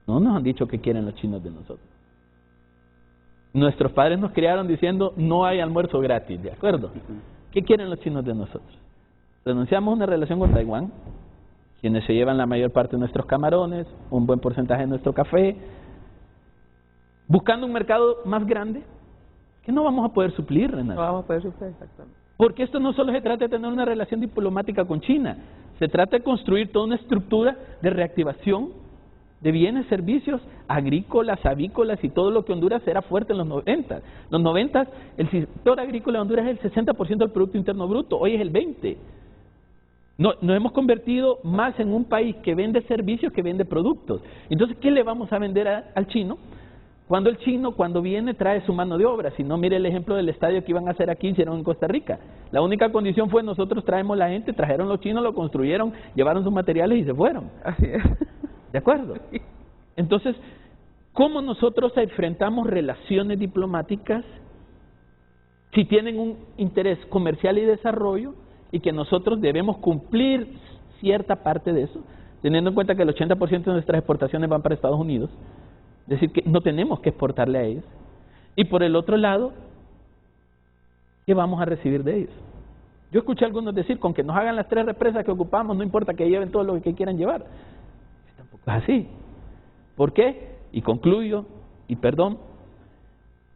No nos han dicho qué quieren los chinos de nosotros. Nuestros padres nos criaron diciendo no hay almuerzo gratis, ¿de acuerdo? ¿Qué quieren los chinos de nosotros? Renunciamos a una relación con Taiwán, quienes se llevan la mayor parte de nuestros camarones, un buen porcentaje de nuestro café, buscando un mercado más grande que no vamos a poder suplir, Renato. No vamos a poder suplir, exactamente. Porque esto no solo se trata de tener una relación diplomática con China, se trata de construir toda una estructura de reactivación de bienes, servicios, agrícolas, avícolas y todo lo que Honduras era fuerte en los 90. Los 90, el sector agrícola de Honduras es el 60% del Producto Interno Bruto, hoy es el 20%. Nos hemos convertido más en un país que vende servicios que vende productos. Entonces, ¿qué le vamos a vender al chino? Cuando el chino, cuando viene, trae su mano de obra. Si no, mire el ejemplo del estadio que iban a hacer aquí, hicieron en Costa Rica. La única condición fue nosotros traemos la gente, trajeron los chinos, lo construyeron, llevaron sus materiales y se fueron. Así es. ¿De acuerdo? Entonces, ¿cómo nosotros enfrentamos relaciones diplomáticas si tienen un interés comercial y desarrollo y que nosotros debemos cumplir cierta parte de eso, teniendo en cuenta que el 80% de nuestras exportaciones van para Estados Unidos? Es decir, que no tenemos que exportarle a ellos. Y por el otro lado, ¿qué vamos a recibir de ellos? Yo escuché a algunos decir, con que nos hagan las 3 represas que ocupamos, no importa que lleven todo lo que quieran llevar. Tampoco es así. ¿Por qué? Y concluyo, y perdón,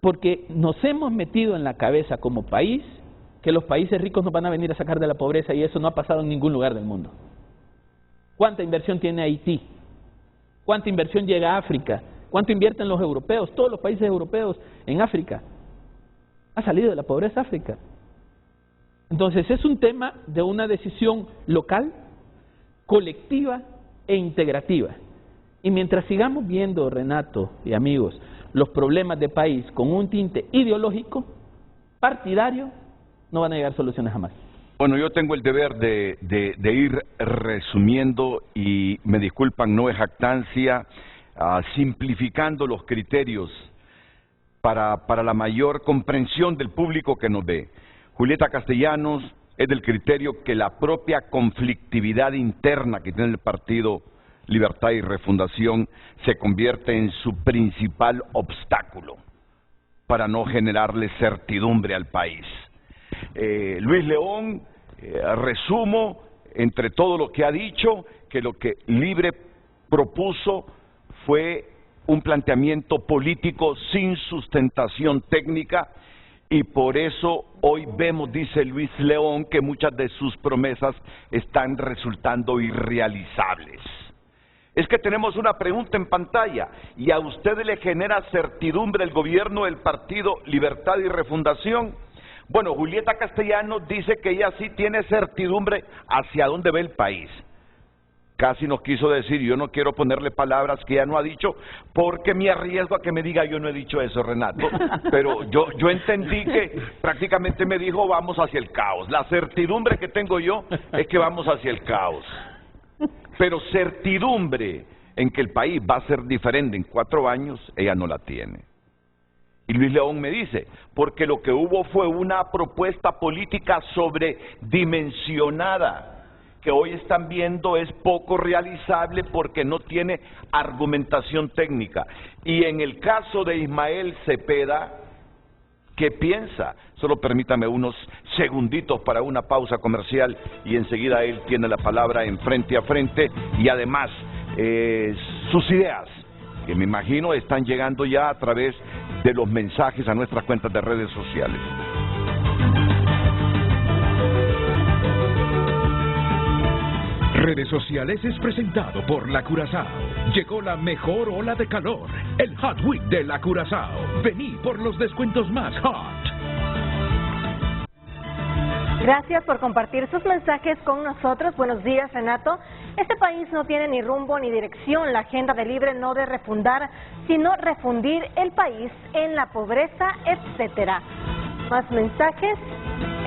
porque nos hemos metido en la cabeza como país que los países ricos nos van a venir a sacar de la pobreza y eso no ha pasado en ningún lugar del mundo. ¿Cuánta inversión tiene Haití? ¿Cuánta inversión llega a África? ¿Cuánto invierten los europeos, todos los países europeos en África? Ha salido de la pobreza África. Entonces es un tema de una decisión local, colectiva e integrativa. Y mientras sigamos viendo, Renato y amigos, los problemas de país con un tinte ideológico, partidario, no van a llegar soluciones jamás. Bueno, yo tengo el deber de ir resumiendo y me disculpan, no es jactancia, simplificando los criterios para la mayor comprensión del público que nos ve. Julieta Castellanos es del criterio que la propia conflictividad interna que tiene el Partido Libertad y Refundación se convierte en su principal obstáculo para no generarle certidumbre al país. Luis León, resumo entre todo lo que ha dicho, que lo que Libre propuso fue un planteamiento político sin sustentación técnica y por eso hoy vemos, dice Luis León, que muchas de sus promesas están resultando irrealizables. Es que tenemos una pregunta en pantalla y a usted le genera certidumbre el gobierno del Partido Libertad y Refundación. Bueno, Julieta Castellanos dice que ella sí tiene certidumbre hacia dónde ve el país. Casi nos quiso decir, yo no quiero ponerle palabras que ella no ha dicho, porque me arriesgo a que me diga, yo no he dicho eso, Renato, pero yo entendí que prácticamente me dijo, vamos hacia el caos. La certidumbre que tengo yo es que vamos hacia el caos. Pero certidumbre en que el país va a ser diferente en 4 años, ella no la tiene. Y Luis León me dice, porque lo que hubo fue una propuesta política sobredimensionada, que hoy están viendo es poco realizable porque no tiene argumentación técnica. Y en el caso de Ismael Cepeda, ¿qué piensa? Solo permítame unos segunditos para una pausa comercial y enseguida él tiene la palabra en Frente a Frente y además sus ideas, que me imagino están llegando ya a través de los mensajes a nuestras cuentas de redes sociales. Redes Sociales es presentado por La Curazao. Llegó la mejor ola de calor, el Hot Week de La Curazao. Vení por los descuentos más hot. Gracias por compartir sus mensajes con nosotros. Buenos días, Renato. Este país no tiene ni rumbo ni dirección. La agenda de Libre no de refundar, sino refundir el país en la pobreza, etcétera. Más mensajes.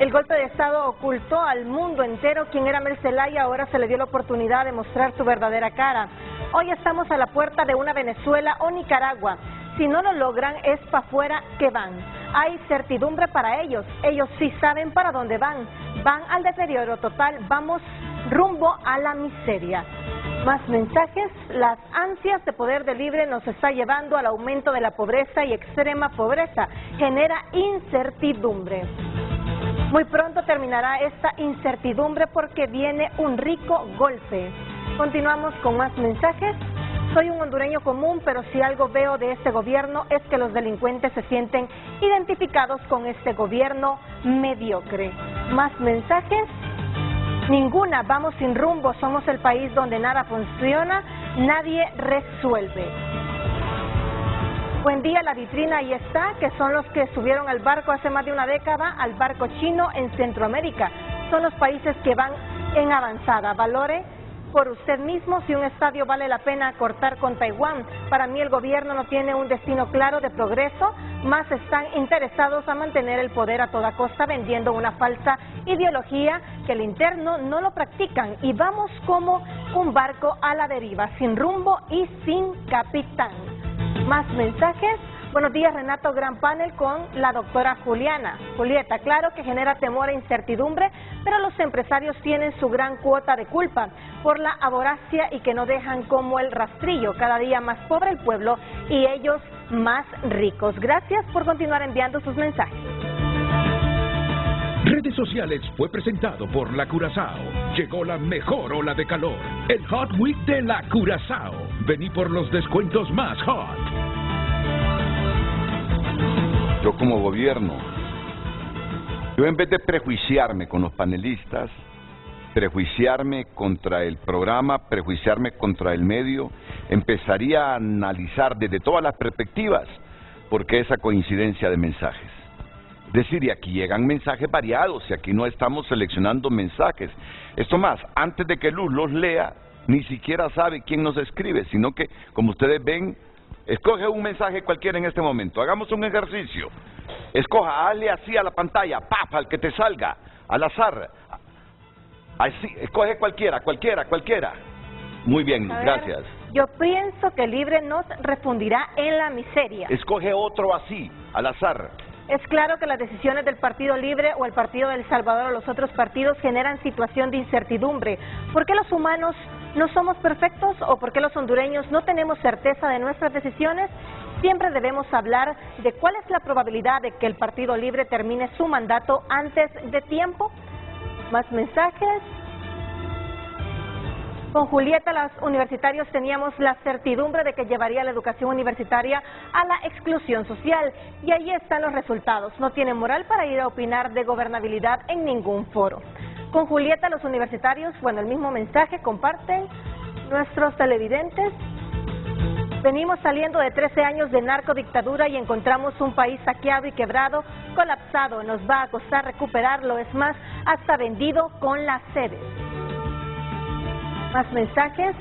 El golpe de Estado ocultó al mundo entero quién era Mel Zelaya. Ahora se le dio la oportunidad de mostrar su verdadera cara. Hoy estamos a la puerta de una Venezuela o Nicaragua. Si no lo logran, es para afuera que van. Hay certidumbre para ellos. Ellos sí saben para dónde van. Van al deterioro total. Vamos rumbo a la miseria. Más mensajes. Las ansias de poder de Libre nos está llevando al aumento de la pobreza y extrema pobreza. Genera incertidumbre. Muy pronto terminará esta incertidumbre porque viene un rico golpe. Continuamos con más mensajes. Soy un hondureño común, pero si algo veo de este gobierno es que los delincuentes se sienten identificados con este gobierno mediocre. Más mensajes. Ninguna, vamos sin rumbo, somos el país donde nada funciona, nadie resuelve. Buen día, la vitrina ahí está, que son los que subieron al barco hace más de una década, al barco chino en Centroamérica. Son los países que van en avanzada. Valore por usted mismo si un estadio vale la pena cortar con Taiwán. Para mí el gobierno no tiene un destino claro de progreso, más están interesados a mantener el poder a toda costa vendiendo una falsa ideología que el interno no lo practican y vamos como un barco a la deriva, sin rumbo y sin capitán. Más mensajes. Buenos días, Renato, gran panel con la doctora Julieta. Claro que genera temor e incertidumbre, pero los empresarios tienen su gran cuota de culpa por la avoracia y que no dejan como el rastrillo, cada día más pobre el pueblo y ellos más ricos. Gracias por continuar enviando sus mensajes. Redes Sociales fue presentado por La Curazao. Llegó la mejor ola de calor, el Hot Week de La Curazao. Vení por los descuentos más hot. Yo como gobierno, yo en vez de prejuiciarme con los panelistas, prejuiciarme contra el programa, prejuiciarme contra el medio, empezaría a analizar desde todas las perspectivas por qué esa coincidencia de mensajes. Es decir, y aquí llegan mensajes variados, y aquí no estamos seleccionando mensajes. Esto más, antes de que Luz los lea, ni siquiera sabe quién nos escribe, sino que, como ustedes ven, escoge un mensaje cualquiera en este momento. Hagamos un ejercicio. Escoja, hazle así a la pantalla, ¡pap!, al que te salga, al azar. Así, escoge cualquiera. Muy bien, gracias. Yo pienso que Libre nos refundirá en la miseria. Escoge otro así, al azar. Es claro que las decisiones del Partido Libre o el Partido del Salvador o los otros partidos generan situación de incertidumbre. ¿Por qué los humanos no somos perfectos o por qué los hondureños no tenemos certeza de nuestras decisiones? Siempre debemos hablar de cuál es la probabilidad de que el Partido Libre termine su mandato antes de tiempo. Más mensajes. Con Julieta, los universitarios teníamos la certidumbre de que llevaría la educación universitaria a la exclusión social. Y ahí están los resultados. No tienen moral para ir a opinar de gobernabilidad en ningún foro. Con Julieta, los universitarios, bueno, el mismo mensaje comparten nuestros televidentes. Venimos saliendo de 13 años de narcodictadura y encontramos un país saqueado y quebrado, colapsado. Nos va a costar recuperarlo, es más, hasta vendido con las sedes. Más mensajes.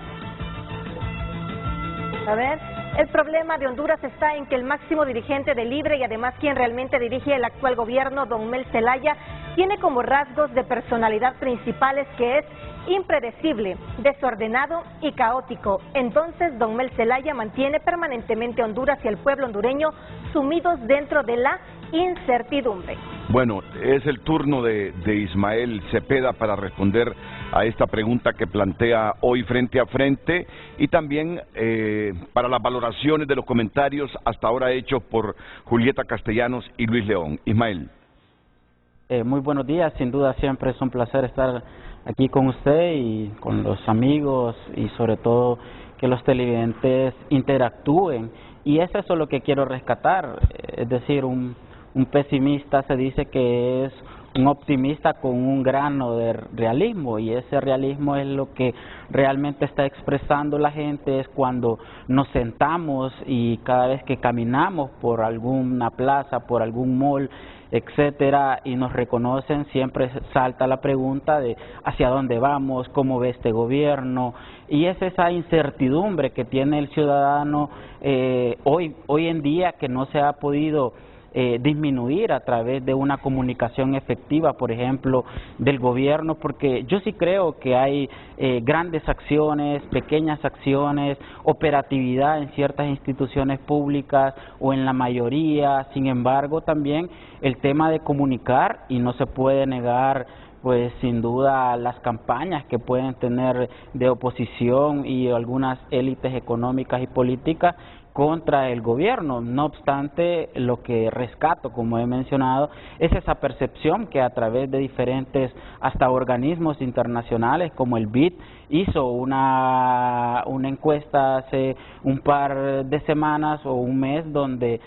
A ver, el problema de Honduras está en que el máximo dirigente de Libre y además quien realmente dirige el actual gobierno, don Mel Zelaya, tiene como rasgos de personalidad principales que es impredecible, desordenado y caótico. Entonces, don Mel Zelaya mantiene permanentemente a Honduras y al pueblo hondureño sumidos dentro de la incertidumbre. Bueno, es el turno de Ismael Cepeda para responder a esta pregunta que plantea hoy frente a frente y también para las valoraciones de los comentarios hasta ahora hechos por Julieta Castellanos y Luis León. Ismael. Muy buenos días, sin duda siempre es un placer estar aquí con usted y con los amigos y sobre todo que los televidentes interactúen y es eso lo que quiero rescatar, es decir, un pesimista se dice que es un optimista con un grano de realismo y ese realismo es lo que realmente está expresando la gente, es cuando nos sentamos y cada vez que caminamos por alguna plaza, por algún mall, etcétera, y nos reconocen, siempre salta la pregunta de hacia dónde vamos, cómo ve este gobierno, y es esa incertidumbre que tiene el ciudadano hoy en día que no se ha podido disminuir a través de una comunicación efectiva, por ejemplo, del gobierno, porque yo sí creo que hay grandes acciones, pequeñas acciones, operatividad en ciertas instituciones públicas o en la mayoría, sin embargo también el tema de comunicar, y no se puede negar pues sin duda las campañas que pueden tener de oposición y algunas élites económicas y políticas contra el gobierno. No obstante, lo que rescato, como he mencionado, es esa percepción que a través de diferentes hasta organismos internacionales como el BID hizo una encuesta hace un par de semanas o un mes donde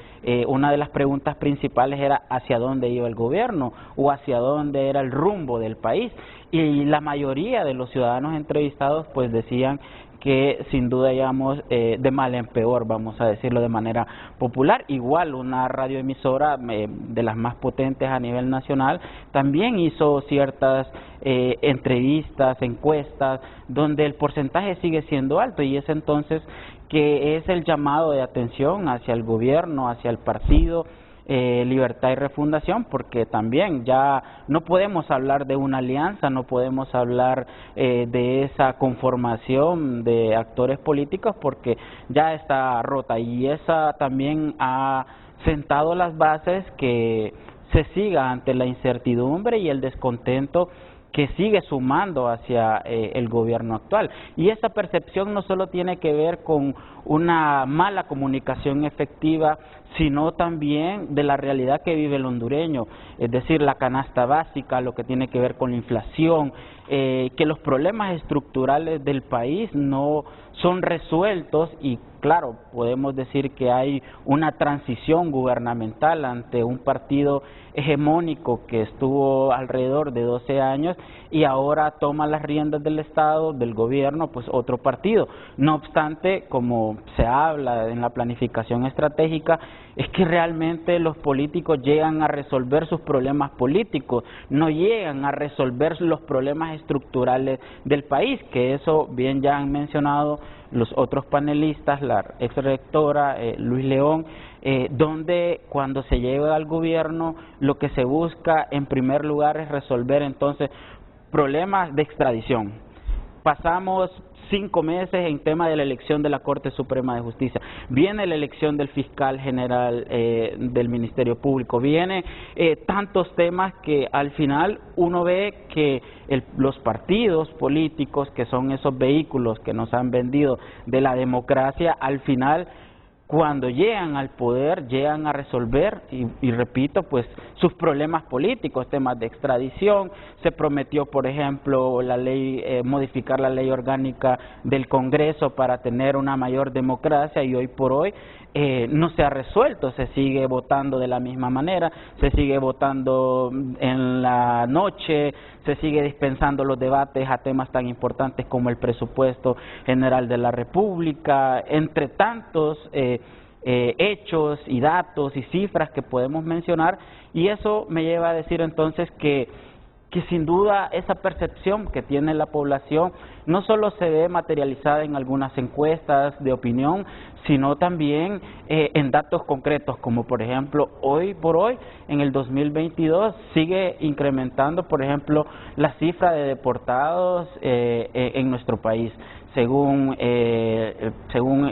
una de las preguntas principales era hacia dónde iba el gobierno o hacia dónde era el rumbo del país, y la mayoría de los ciudadanos entrevistados pues decían que sin duda íbamos de mal en peor, vamos a decirlo de manera popular. Igual una radioemisora de las más potentes a nivel nacional también hizo ciertas entrevistas, encuestas, donde el porcentaje sigue siendo alto, y es entonces que es el llamado de atención hacia el gobierno, hacia el partido Libertad y Refundación, porque también ya no podemos hablar de una alianza, no podemos hablar de esa conformación de actores políticos, porque ya está rota, y esa también ha sentado las bases que se siga ante la incertidumbre y el descontento que sigue sumando hacia el gobierno actual. Y esa percepción no solo tiene que ver con una mala comunicación efectiva, sino también de la realidad que vive el hondureño, es decir, la canasta básica, lo que tiene que ver con la inflación, que los problemas estructurales del país no son resueltos, y claro, podemos decir que hay una transición gubernamental ante un partido hegemónico que estuvo alrededor de 12 años y ahora toma las riendas del Estado, del gobierno, pues otro partido. No obstante, como se habla en la planificación estratégica, es que realmente los políticos llegan a resolver sus problemas políticos, no llegan a resolver los problemas estructurales del país, que eso bien ya han mencionado los otros panelistas, la ex rectora Luis León, donde cuando se llega al gobierno lo que se busca en primer lugar es resolver entonces problemas de extradición. Pasamos 5 meses en tema de la elección de la Corte Suprema de Justicia, viene la elección del fiscal general del Ministerio Público, viene tantos temas que al final uno ve que los partidos políticos, que son esos vehículos que nos han vendido de la democracia, al final cuando llegan al poder, llegan a resolver, y repito, pues sus problemas políticos, temas de extradición. Se prometió, por ejemplo, la ley, modificar la ley orgánica del Congreso para tener una mayor democracia, y hoy por hoy no se ha resuelto, se sigue votando de la misma manera, se sigue votando en la noche, se sigue dispensando los debates a temas tan importantes como el presupuesto general de la República, entre tantos hechos y datos y cifras que podemos mencionar, y eso me lleva a decir entonces que sin duda esa percepción que tiene la población no solo se ve materializada en algunas encuestas de opinión, sino también en datos concretos, como por ejemplo hoy por hoy, en el 2022, sigue incrementando, por ejemplo, la cifra de deportados en nuestro país. Según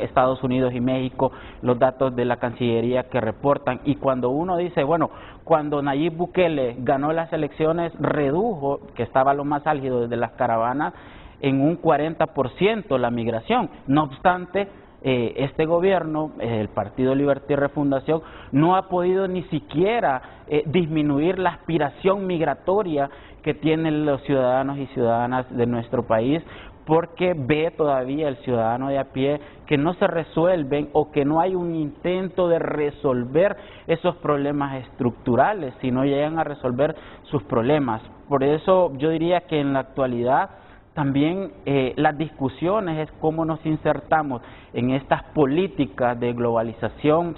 Estados Unidos y México, los datos de la Cancillería que reportan, y cuando uno dice, bueno, cuando Nayib Bukele ganó las elecciones, redujo, que estaba lo más álgido desde las caravanas, en un 40% la migración. No obstante, este gobierno, el Partido Libertad y Refundación, no ha podido ni siquiera disminuir la aspiración migratoria que tienen los ciudadanos y ciudadanas de nuestro país, porque ve todavía el ciudadano de a pie que no se resuelven, o que no hay un intento de resolver esos problemas estructurales, sino llegan a resolver sus problemas. Por eso yo diría que en la actualidad también las discusiones es cómo nos insertamos en estas políticas de globalización.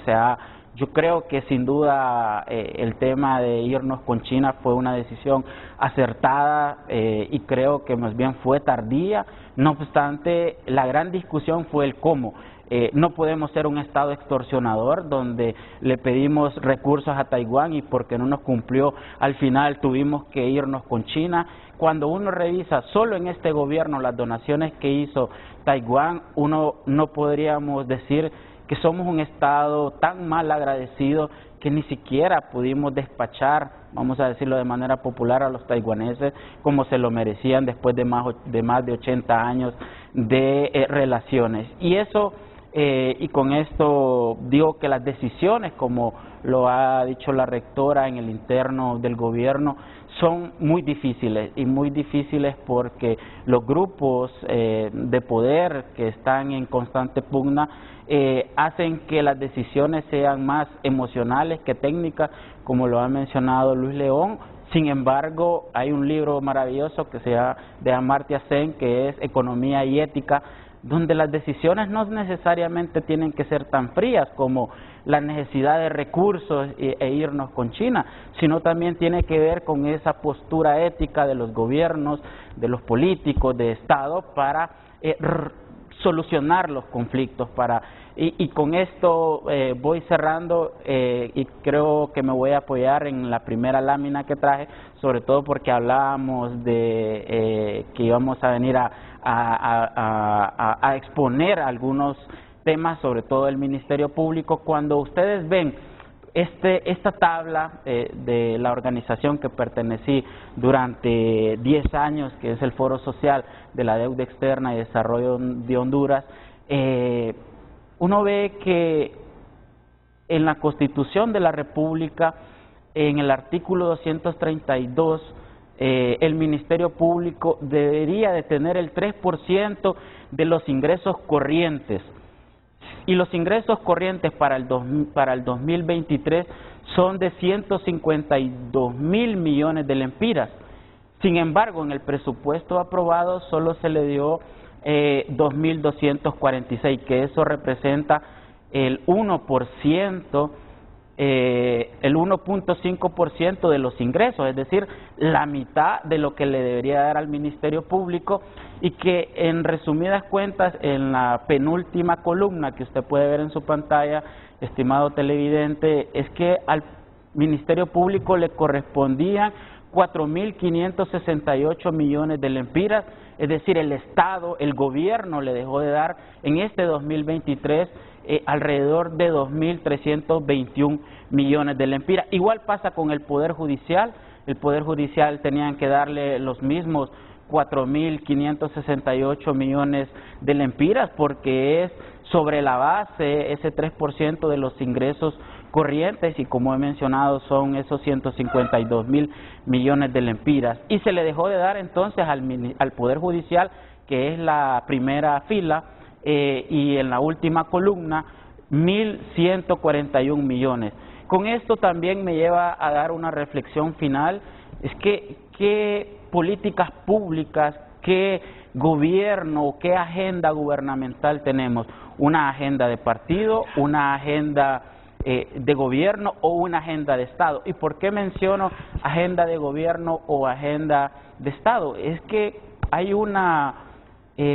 Yo creo que sin duda el tema de irnos con China fue una decisión acertada, y creo que más bien fue tardía. No obstante, la gran discusión fue el cómo. No podemos ser un Estado extorsionador donde le pedimos recursos a Taiwán y porque no nos cumplió, al final tuvimos que irnos con China. Cuando uno revisa solo en este gobierno las donaciones que hizo Taiwán, uno no podríamos decir que somos un Estado tan mal agradecido que ni siquiera pudimos despachar, vamos a decirlo de manera popular, a los taiwaneses como se lo merecían después de más de 80 años de relaciones. Y eso, y con esto digo que las decisiones, como lo ha dicho la rectora en el interno del gobierno, son muy difíciles, y muy difíciles porque los grupos de poder que están en constante pugna hacen que las decisiones sean más emocionales que técnicas, como lo ha mencionado Luis León. Sin embargo, hay un libro maravilloso que se llama de Amartya Sen, que es Economía y Ética, donde las decisiones no necesariamente tienen que ser tan frías como la necesidad de recursos e irnos con China, sino también tiene que ver con esa postura ética de los gobiernos, de los políticos, de Estado, para solucionar los conflictos. Y con esto voy cerrando, y creo que me voy a apoyar en la primera lámina que traje, sobre todo porque hablábamos de que íbamos a venir a exponer algunos temas, sobre todo el Ministerio Público. Cuando ustedes ven esta tabla de la organización que pertenecí durante 10 años, que es el Foro Social de la Deuda Externa y Desarrollo de Honduras, uno ve que en la Constitución de la República, en el artículo 232, el Ministerio Público debería de tener el 3% de los ingresos corrientes. Y los ingresos corrientes para el 2023 son de 152.000 millones de lempiras. Sin embargo, en el presupuesto aprobado solo se le dio 2.246, que eso representa el 1%, el 1.5% de los ingresos, es decir, la mitad de lo que le debería dar al Ministerio Público, y que en resumidas cuentas, en la penúltima columna que usted puede ver en su pantalla, estimado televidente, es que al Ministerio Público le correspondían 4.568 millones de lempiras, es decir, el Estado, el gobierno le dejó de dar en este 2023 alrededor de 2.321 millones de lempiras. Igual pasa con el Poder Judicial. El Poder Judicial tenían que darle los mismos 4.568 millones de lempiras, porque es sobre la base ese 3% de los ingresos corrientes, y como he mencionado son esos 152.000 millones de lempiras. Y se le dejó de dar entonces al Poder Judicial, que es la primera fila, y en la última columna 1.141 millones. Con esto también me lleva a dar una reflexión final, es que qué políticas públicas, qué gobierno, qué agenda gubernamental tenemos, una agenda de partido, una agenda de gobierno o una agenda de Estado. ¿Y por qué menciono agenda de gobierno o agenda de Estado? Es que hay una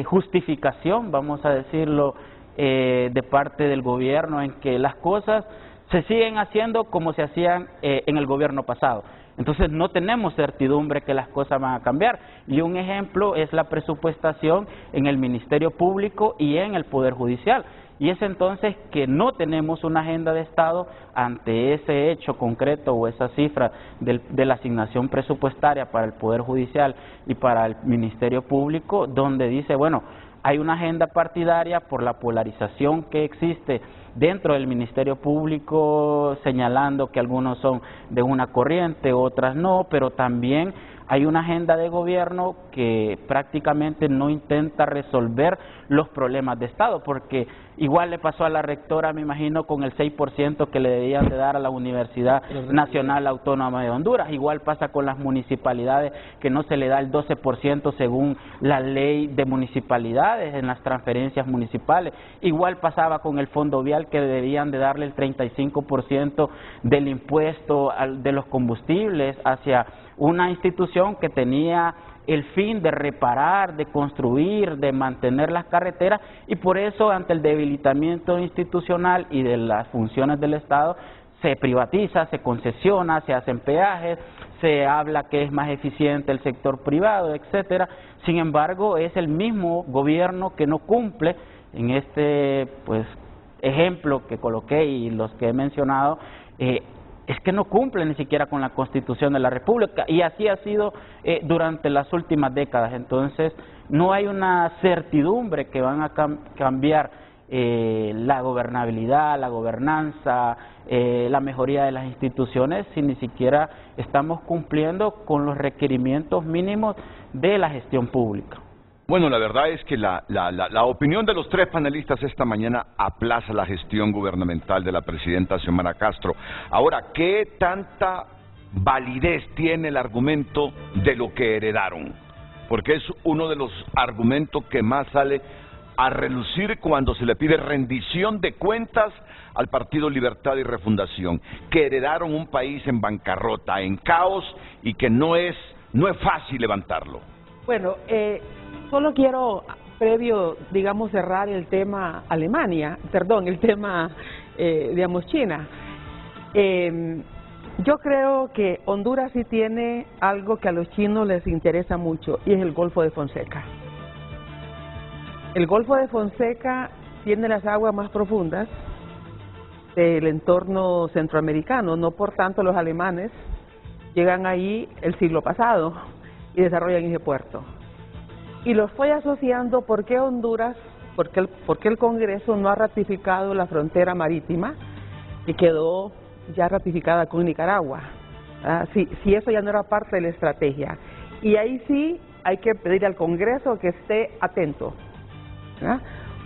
justificación, vamos a decirlo, de parte del gobierno en que las cosas se siguen haciendo como se hacían en el gobierno pasado. Entonces no tenemos certidumbre que las cosas van a cambiar. Y un ejemplo es la presupuestación en el Ministerio Público y en el Poder Judicial. Y es entonces que no tenemos una agenda de Estado ante ese hecho concreto o esa cifra de la asignación presupuestaria para el Poder Judicial y para el Ministerio Público, donde dice, bueno, hay una agenda partidaria por la polarización que existe dentro del Ministerio Público, señalando que algunos son de una corriente, otras no, pero también hay una agenda de gobierno que prácticamente no intenta resolver los problemas de Estado, porque igual le pasó a la rectora, me imagino, con el 6% que le debían de dar a la Universidad Nacional Autónoma de Honduras. Igual pasa con las municipalidades, que no se le da el 12% según la ley de municipalidades en las transferencias municipales. Igual pasaba con el Fondo Vial, que debían de darle el 35% del impuesto de los combustibles hacia una institución que tenía el fin de reparar, de construir, de mantener las carreteras, y por eso ante el debilitamiento institucional y de las funciones del Estado se privatiza, se concesiona, se hacen peajes, se habla que es más eficiente el sector privado, etcétera. Sin embargo, es el mismo gobierno que no cumple en este ejemplo que coloqué y los que he mencionado, es que no cumplen ni siquiera con la Constitución de la República, y así ha sido durante las últimas décadas. Entonces, no hay una certidumbre que van a cambiar la gobernabilidad, la gobernanza, la mejoría de las instituciones, si ni siquiera estamos cumpliendo con los requerimientos mínimos de la gestión pública. Bueno, la verdad es que la opinión de los tres panelistas esta mañana aplaza la gestión gubernamental de la presidenta Xiomara Castro. Ahora, ¿qué tanta validez tiene el argumento de lo que heredaron? Porque es uno de los argumentos que más sale a relucir cuando se le pide rendición de cuentas al Partido Libertad y Refundación, que heredaron un país en bancarrota, en caos, y que no es fácil levantarlo. Bueno, solo quiero, previo, digamos, cerrar el tema Alemania, perdón, el tema, digamos, China. Yo creo que Honduras sí tiene algo que a los chinos les interesa mucho, y es el Golfo de Fonseca. El Golfo de Fonseca tiene las aguas más profundas del entorno centroamericano, no por tanto los alemanes llegan ahí el siglo pasado y desarrollan ese puerto. Y lo estoy asociando porque Honduras, porque el Congreso no ha ratificado la frontera marítima y quedó ya ratificada con Nicaragua. Si eso ya no era parte de la estrategia. Y ahí sí hay que pedir al Congreso que esté atento,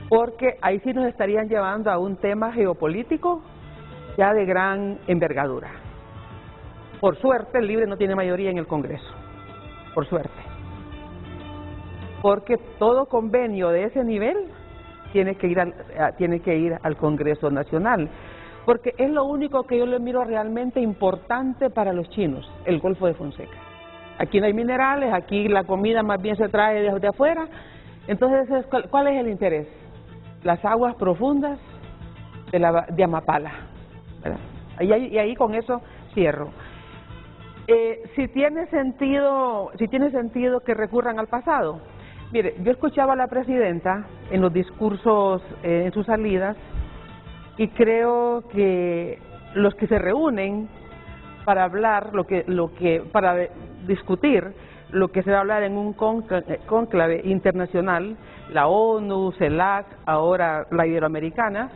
porque ahí sí nos estarían llevando a un tema geopolítico ya de gran envergadura. Por suerte, el Libre no tiene mayoría en el Congreso, por suerte. Porque todo convenio de ese nivel tiene que ir al Congreso Nacional, porque es lo único que yo le miro realmente importante para los chinos, el Golfo de Fonseca. Aquí no hay minerales, aquí la comida más bien se trae de afuera. Entonces, ¿cuál es el interés? Las aguas profundas de Amapala, ¿verdad? Y ahí con eso cierro. Si tiene sentido que recurran al pasado. Mire, yo escuchaba a la presidenta en los discursos, en sus salidas, y creo que los que se reúnen para hablar, para discutir lo que se va a hablar en un cónclave internacional, la ONU, CELAC, ahora la Iberoamericana,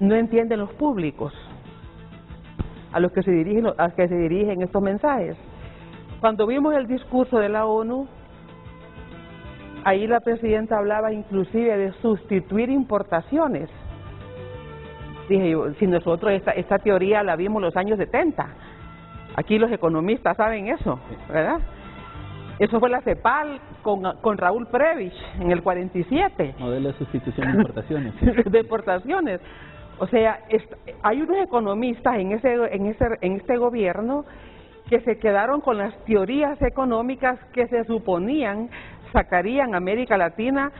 no entienden los públicos a los que se dirigen estos mensajes. Cuando vimos el discurso de la ONU, ahí la presidenta hablaba inclusive de sustituir importaciones. Dije yo, si nosotros esta teoría la vimos en los años 70, aquí los economistas saben eso, ¿verdad? Eso fue la CEPAL con Raúl Prebisch en el 47. Modelo de sustitución de importaciones. De importaciones. O sea, hay unos economistas en este gobierno que se quedaron con las teorías económicas que se suponían sacarían a América Latina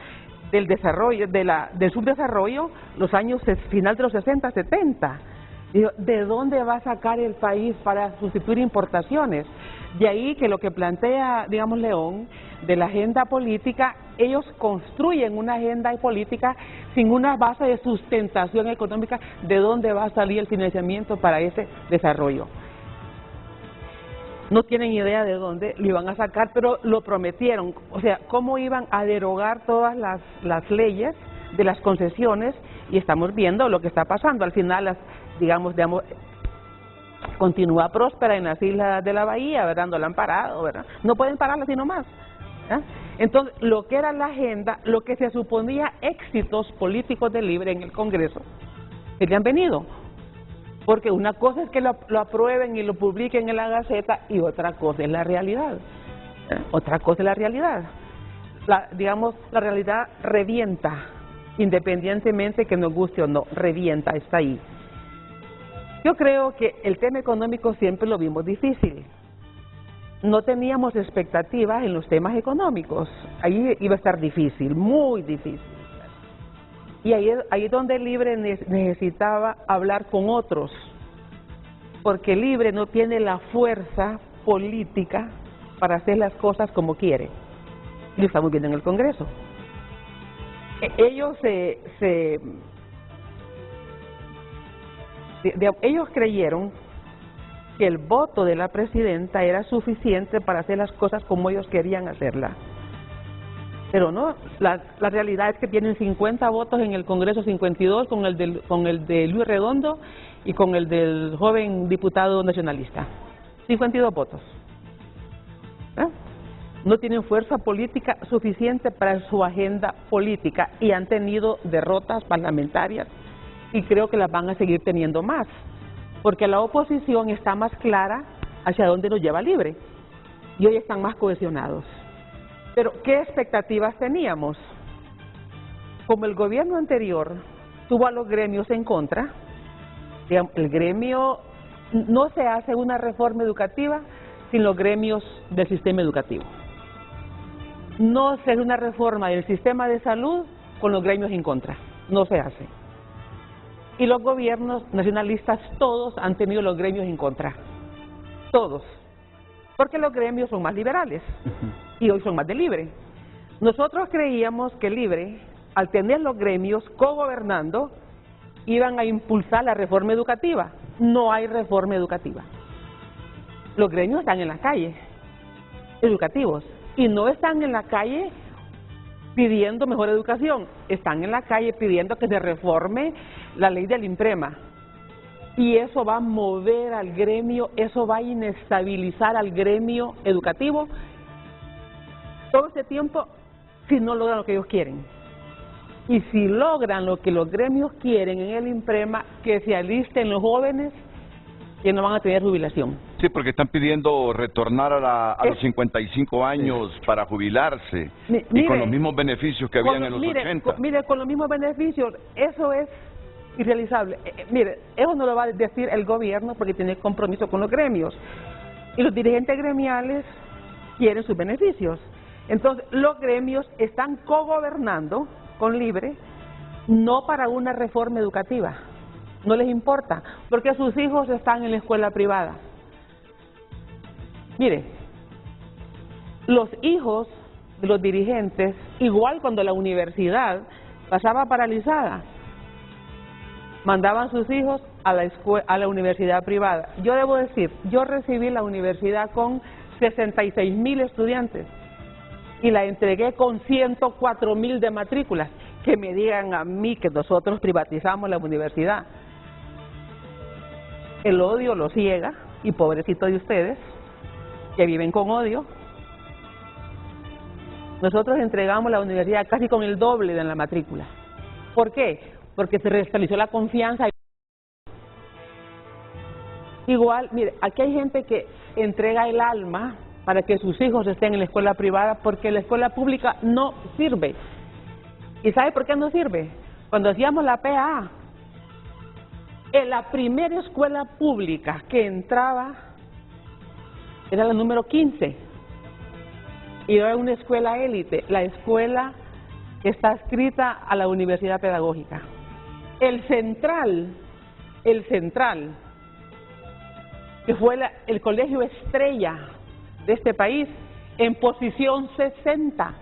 del desarrollo, del subdesarrollo, los años final de los 60, 70. ¿De dónde va a sacar el país para sustituir importaciones? De ahí que lo que plantea, digamos, León, de la agenda política, ellos construyen una agenda política sin una base de sustentación económica. ¿De dónde va a salir el financiamiento para ese desarrollo? No tienen idea de dónde lo iban a sacar, pero lo prometieron. O sea, cómo iban a derogar todas las leyes de las concesiones, y estamos viendo lo que está pasando. Al final, digamos, continúa próspera en las islas de la bahía, ¿verdad? No la han parado, ¿verdad? No pueden pararla sino más. Entonces, lo que era la agenda, lo que se suponía éxitos políticos del Libre en el Congreso, que le han venido. Porque una cosa es que lo aprueben y lo publiquen en la Gaceta, y otra cosa es la realidad. Otra cosa es la realidad. Digamos, la realidad revienta, independientemente que nos guste o no, revienta, está ahí. Yo creo que el tema económico siempre lo vimos difícil. No teníamos expectativas en los temas económicos. Ahí iba a estar difícil, muy difícil. Y ahí es donde el Libre necesitaba hablar con otros, porque el Libre no tiene la fuerza política para hacer las cosas como quiere. Lo estamos viendo en el Congreso. Ellos Ellos creyeron que el voto de la presidenta era suficiente para hacer las cosas como ellos querían hacerlas. Pero no, la realidad es que tienen 50 votos en el Congreso, 52 con el de Luis Redondo y con el del joven diputado nacionalista. 52 votos. ¿Eh? No tienen fuerza política suficiente para su agenda política y han tenido derrotas parlamentarias y creo que las van a seguir teniendo más, porque la oposición está más clara hacia dónde nos lleva Libre y hoy están más cohesionados. Pero, ¿qué expectativas teníamos? Como el gobierno anterior tuvo a los gremios en contra, digamos, el gremio, no se hace una reforma educativa sin los gremios del sistema educativo. No se hace una reforma del sistema de salud con los gremios en contra, no se hace. Y los gobiernos nacionalistas todos han tenido los gremios en contra, todos, porque los gremios son más liberales y hoy son más de Libre. Nosotros creíamos que Libre, al tener los gremios cogobernando, iban a impulsar la reforma educativa. No hay reforma educativa. Los gremios están en la calle, educativos, y no están en la calle pidiendo mejor educación, están en la calle pidiendo que se reforme la ley del INPREMA. Y eso va a mover al gremio, eso va a inestabilizar al gremio educativo todo este tiempo si no logran lo que ellos quieren. Y si logran lo que los gremios quieren en el INPREMA, que se alisten los jóvenes que no van a tener jubilación. Sí, porque están pidiendo retornar a los 55 años para jubilarse y con los mismos beneficios que habían en los 80. Mire, con los mismos beneficios, eso es irrealizable. Mire, eso no lo va a decir el gobierno porque tiene compromiso con los gremios. Y los dirigentes gremiales quieren sus beneficios. Entonces, los gremios están cogobernando con Libre, no para una reforma educativa. No les importa, porque sus hijos están en la escuela privada. Mire, los hijos de los dirigentes, igual cuando la universidad pasaba paralizada, mandaban sus hijos a la universidad privada. Yo debo decir, yo recibí la universidad con 66,000 estudiantes y la entregué con 104,000 de matrículas. Que me digan a mí que nosotros privatizamos la universidad. El odio los ciega, y pobrecito de ustedes, que viven con odio. Nosotros entregamos la universidad casi con el doble de la matrícula. ¿Por qué? Porque se restableció la confianza. Igual, mire, aquí hay gente que entrega el alma para que sus hijos estén en la escuela privada porque la escuela pública no sirve. ¿Y sabe por qué no sirve? Cuando hacíamos la PAA, en la primera escuela pública que entraba era la número 15 y era una escuela élite, la escuela que está adscrita a la Universidad Pedagógica. El central, que fue el colegio estrella de este país, en posición 60.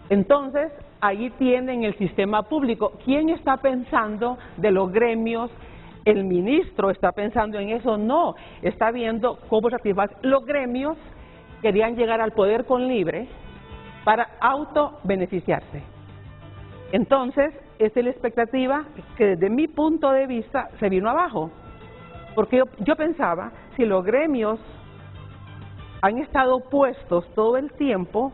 Entonces, ahí tienen el sistema público. ¿Quién está pensando de los gremios? ¿El ministro está pensando en eso? No, está viendo cómo satisfacer. Los gremios querían llegar al poder con Libre para autobeneficiarse. Entonces, esa es la expectativa que desde mi punto de vista se vino abajo. Porque yo pensaba, si los gremios han estado opuestos todo el tiempo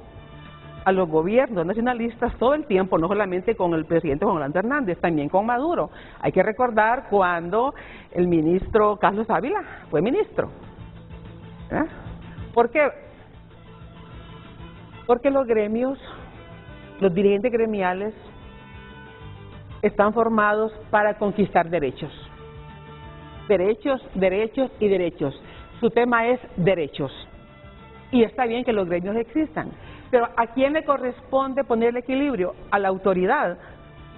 a los gobiernos nacionalistas, todo el tiempo, no solamente con el presidente Juan Orlando Hernández, también con Maduro. Hay que recordar cuando el ministro Carlos Ávila fue ministro. ¿Eh? ¿Por qué? Porque los gremios, los dirigentes gremiales, están formados para conquistar derechos. Derechos, derechos y derechos. Su tema es derechos. Y está bien que los gremios existan. Pero ¿a quién le corresponde poner el equilibrio? A la autoridad,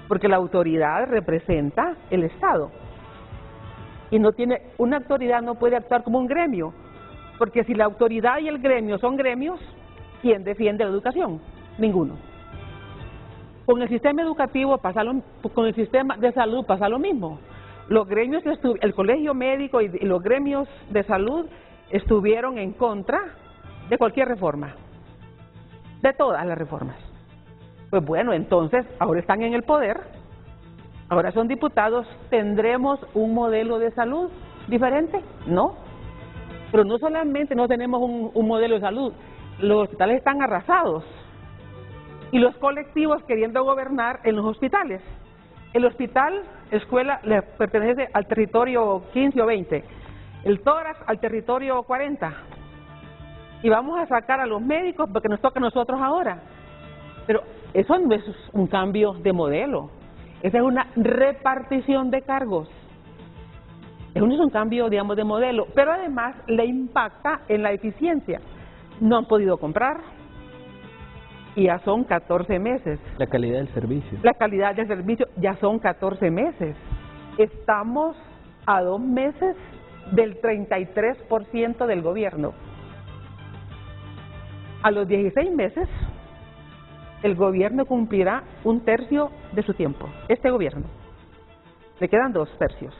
porque la autoridad representa el Estado. Y una autoridad no puede actuar como un gremio, porque si la autoridad y el gremio son gremios, ¿quién defiende la educación? Ninguno. Con el sistema educativo con el sistema de salud pasa lo mismo. Los gremios, el colegio médico y los gremios de salud estuvieron en contra de cualquier reforma, de todas las reformas. Pues bueno, entonces ahora están en el poder, ahora son diputados, ¿tendremos un modelo de salud diferente? No. Pero no solamente no tenemos un modelo de salud, los hospitales están arrasados y los colectivos queriendo gobernar en los hospitales. El hospital, escuela, le pertenece al territorio 15 o 20, el tórax al territorio 40. Y vamos a sacar a los médicos porque nos toca a nosotros ahora. Pero eso no es un cambio de modelo, esa es una repartición de cargos. Eso no es un cambio, digamos, de modelo, pero además le impacta en la eficiencia. No han podido comprar y ya son 14 meses. La calidad del servicio. La calidad del servicio ya son 14 meses. Estamos a 2 meses del 33% del gobierno. A los 16 meses, el gobierno cumplirá 1/3 de su tiempo. Este gobierno. Le quedan 2/3.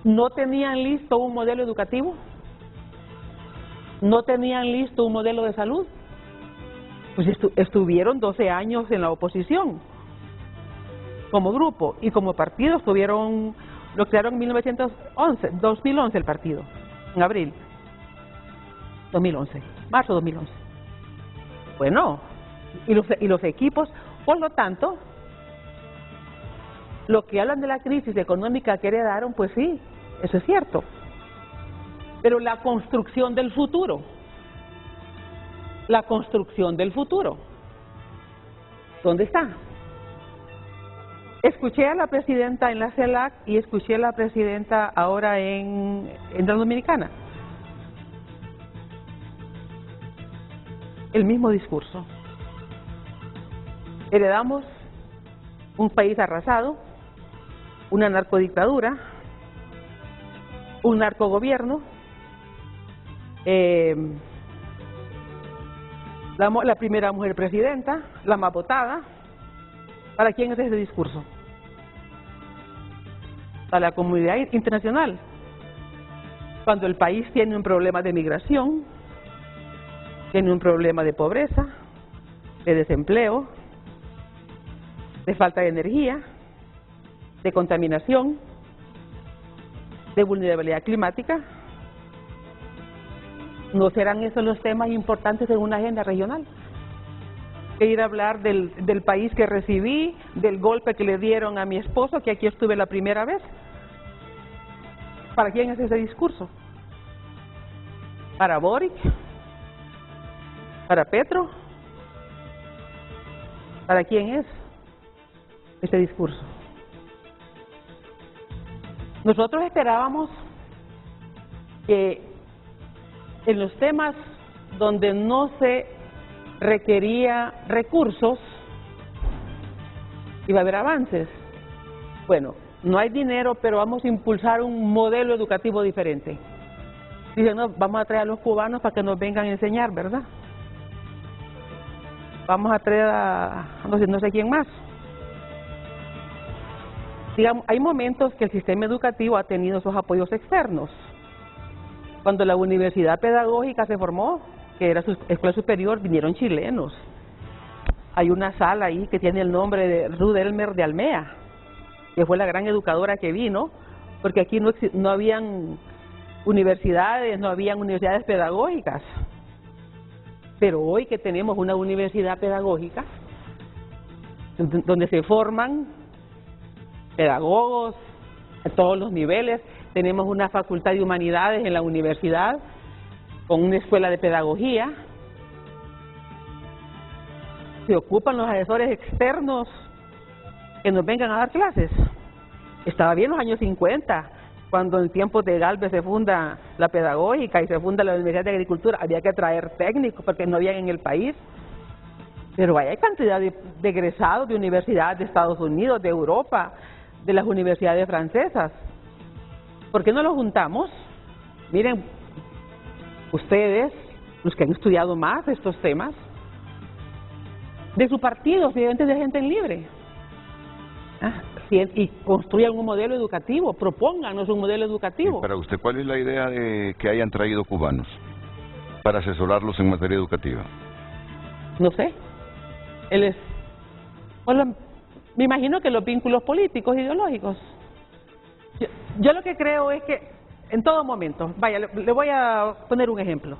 ¿No tenían listo un modelo educativo? ¿No tenían listo un modelo de salud? Pues estuvieron 12 años en la oposición, como grupo, y como partido lo crearon en 2011 el partido, en abril 2011, marzo 2011. Bueno, y los equipos, por lo tanto, lo que hablan de la crisis económica que heredaron, pues sí, eso es cierto. Pero la construcción del futuro, ¿dónde está? Escuché a la presidenta en la CELAC y escuché a la presidenta ahora en la Dominicana. El mismo discurso. Heredamos un país arrasado, una narcodictadura, un narcogobierno, la primera mujer presidenta, la más votada. ¿Para quién es ese discurso? Para la comunidad internacional. Cuando el país tiene un problema de migración, tiene un problema de pobreza, de desempleo, de falta de energía, de contaminación, de vulnerabilidad climática. ¿No serán esos los temas importantes en una agenda regional? Que ir a hablar del país que recibí, del golpe que le dieron a mi esposo, que aquí estuve la primera vez. ¿Para quién es ese discurso? ¿Para Boric? ¿Para Petro? ¿Para quién es ese discurso? Nosotros esperábamos que en los temas donde no se requería recursos iba a haber avances. Bueno, no hay dinero, pero vamos a impulsar un modelo educativo diferente. Dicen, no, vamos a traer a los cubanos para que nos vengan a enseñar, ¿verdad? Vamos a traer a no sé quién más. Digamos, hay momentos que el sistema educativo ha tenido esos apoyos externos. Cuando la universidad pedagógica se formó, que era su escuela superior, vinieron chilenos. Hay una sala ahí que tiene el nombre de Ruth Elmer de Almea, que fue la gran educadora que vino, porque aquí no habían universidades, no habían universidades pedagógicas. Pero hoy que tenemos una universidad pedagógica, donde se forman pedagogos a todos los niveles, tenemos una facultad de humanidades en la universidad, con una escuela de pedagogía, se ocupan los asesores externos que nos vengan a dar clases. Estaba bien los años 50, cuando en tiempos de Galvez se funda la pedagógica y se funda la Universidad de Agricultura, había que traer técnicos porque no había en el país. Pero hay cantidad de egresados de universidades de Estados Unidos, de Europa, de las universidades francesas. ¿Por qué no los juntamos? Miren, ustedes, los que han estudiado más estos temas, de su partido, estudiantes de gente libre. Y construyan un modelo educativo, propónganos un modelo educativo. Y para usted, ¿cuál es la idea de que hayan traído cubanos para asesorarlos en materia educativa? No sé. Me imagino que los vínculos políticos, ideológicos. Yo lo que creo es que en todo momento, vaya, le voy a poner un ejemplo.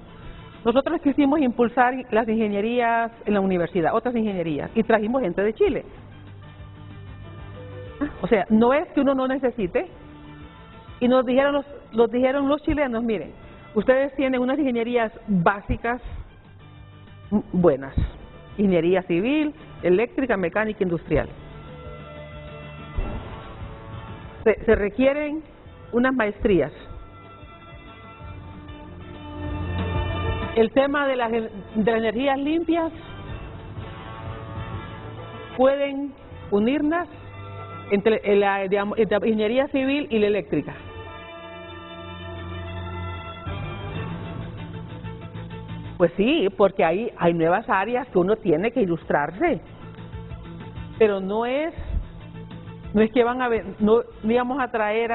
Nosotros quisimos impulsar las ingenierías en la universidad, otras ingenierías, y trajimos gente de Chile. O sea, no es que uno no necesite, y nos dijeron los chilenos, miren, ustedes tienen unas ingenierías básicas buenas, ingeniería civil, eléctrica, mecánica, industrial. Se requieren unas maestrías. El tema de las energías limpias, pueden unirlas entre la ingeniería civil y la eléctrica. Pues sí, porque hay nuevas áreas que uno tiene que ilustrarse, pero no es que van a ver, no íbamos a traer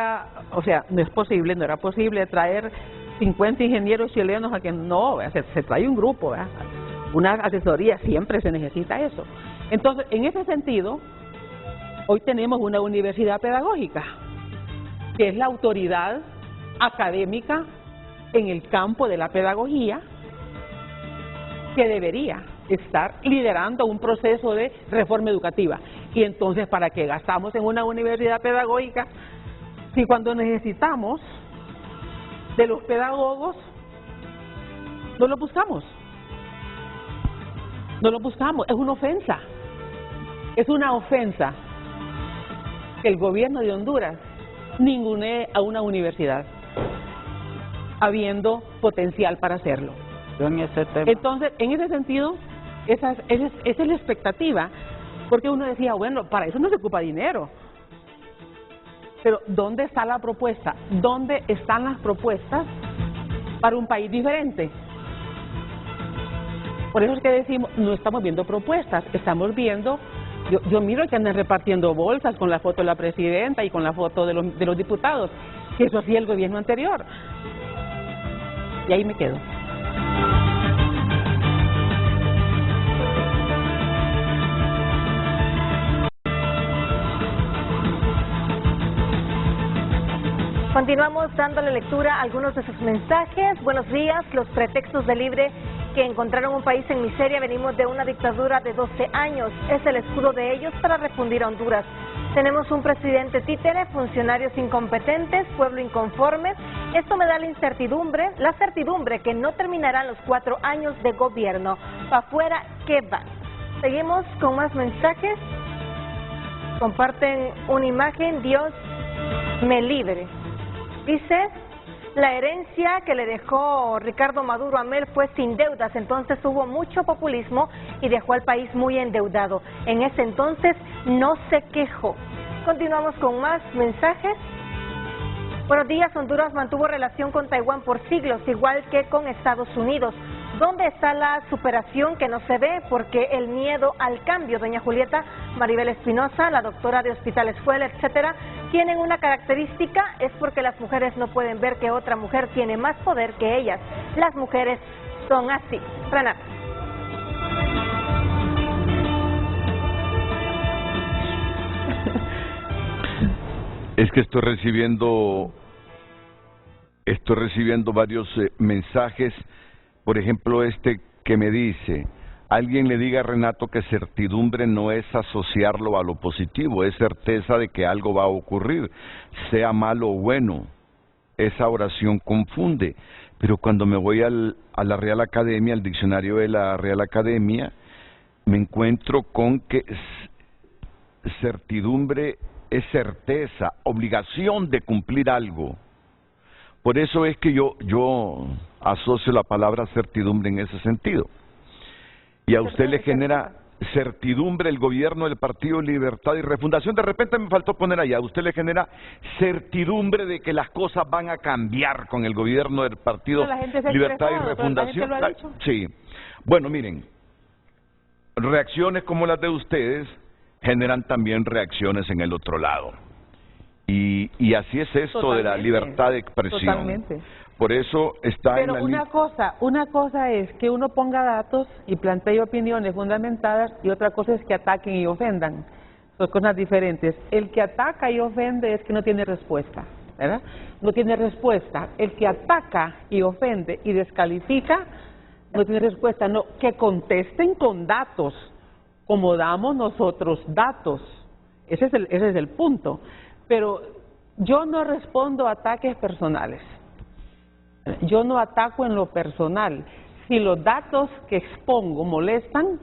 o sea, no es posible, no era posible traer 50 ingenieros chilenos a que no, se trae un grupo, ¿verdad? Una asesoría, siempre se necesita eso. Entonces, en ese sentido, hoy tenemos una universidad pedagógica, que es la autoridad académica en el campo de la pedagogía, que debería estar liderando un proceso de reforma educativa. Y entonces, ¿para qué gastamos en una universidad pedagógica si cuando necesitamos de los pedagogos no los buscamos? No los buscamos, es una ofensa. Es una ofensa que el gobierno de Honduras ningunee a una universidad, habiendo potencial para hacerlo. En ese tema. Entonces, en ese sentido, esa es la expectativa, porque uno decía, bueno, para eso no se ocupa dinero. Pero, ¿dónde está la propuesta? ¿Dónde están las propuestas para un país diferente? Por eso es que decimos, no estamos viendo propuestas, estamos viendo, yo miro que andan repartiendo bolsas con la foto de la presidenta y con la foto de los diputados, que eso hacía el gobierno anterior. Y ahí me quedo. Continuamos dándole lectura a algunos de sus mensajes. Buenos días. Los pretextos de Libre que encontraron un país en miseria. Venimos de una dictadura de 12 años. Es el escudo de ellos para refundir a Honduras. Tenemos un presidente títere, funcionarios incompetentes, pueblo inconforme. Esto me da la certidumbre que no terminarán los 4 años de gobierno. Pa' afuera, ¿qué van? Seguimos con más mensajes. Comparten una imagen. Dios me libre. Dice, la herencia que le dejó Ricardo Maduro a Mel fue sin deudas, entonces hubo mucho populismo y dejó al país muy endeudado. En ese entonces no se quejó. Continuamos con más mensajes. Buenos días, Honduras mantuvo relación con Taiwán por siglos, igual que con Estados Unidos. ¿Dónde está la superación que no se ve? Porque el miedo al cambio, doña Julieta Maribel Espinosa, la doctora de Hospital Escuela, etcétera, tienen una característica, es porque las mujeres no pueden ver que otra mujer tiene más poder que ellas. Las mujeres son así. Renata. Es que estoy recibiendo varios mensajes. Por ejemplo, este que me dice, alguien le diga a Renato que certidumbre no es asociarlo a lo positivo, es certeza de que algo va a ocurrir, sea malo o bueno. Esa oración confunde. Pero cuando me voy a la Real Academia, al diccionario de la Real Academia, me encuentro con que certidumbre es certeza, obligación de cumplir algo. Por eso es que yo asocio la palabra certidumbre en ese sentido. Y a usted le genera certidumbre el gobierno del Partido Libertad y Refundación. De repente me faltó poner allá, a usted le genera certidumbre de que las cosas van a cambiar con el gobierno del Partido Libertad y Refundación. La gente lo ha dicho. Sí. Bueno, miren, reacciones como las de ustedes generan también reacciones en el otro lado. Y así es esto de la libertad de expresión. Totalmente. Por eso está Pero en la una cosa es que uno ponga datos y plantee opiniones fundamentadas, y otra cosa es que ataquen y ofendan. Son cosas diferentes. El que ataca y ofende es que no tiene respuesta, ¿verdad? No tiene respuesta. El que ataca y ofende y descalifica no tiene respuesta. No, que contesten con datos, como damos nosotros datos. Ese es el punto. Pero yo no respondo a ataques personales. Yo no ataco en lo personal. Si los datos que expongo molestan,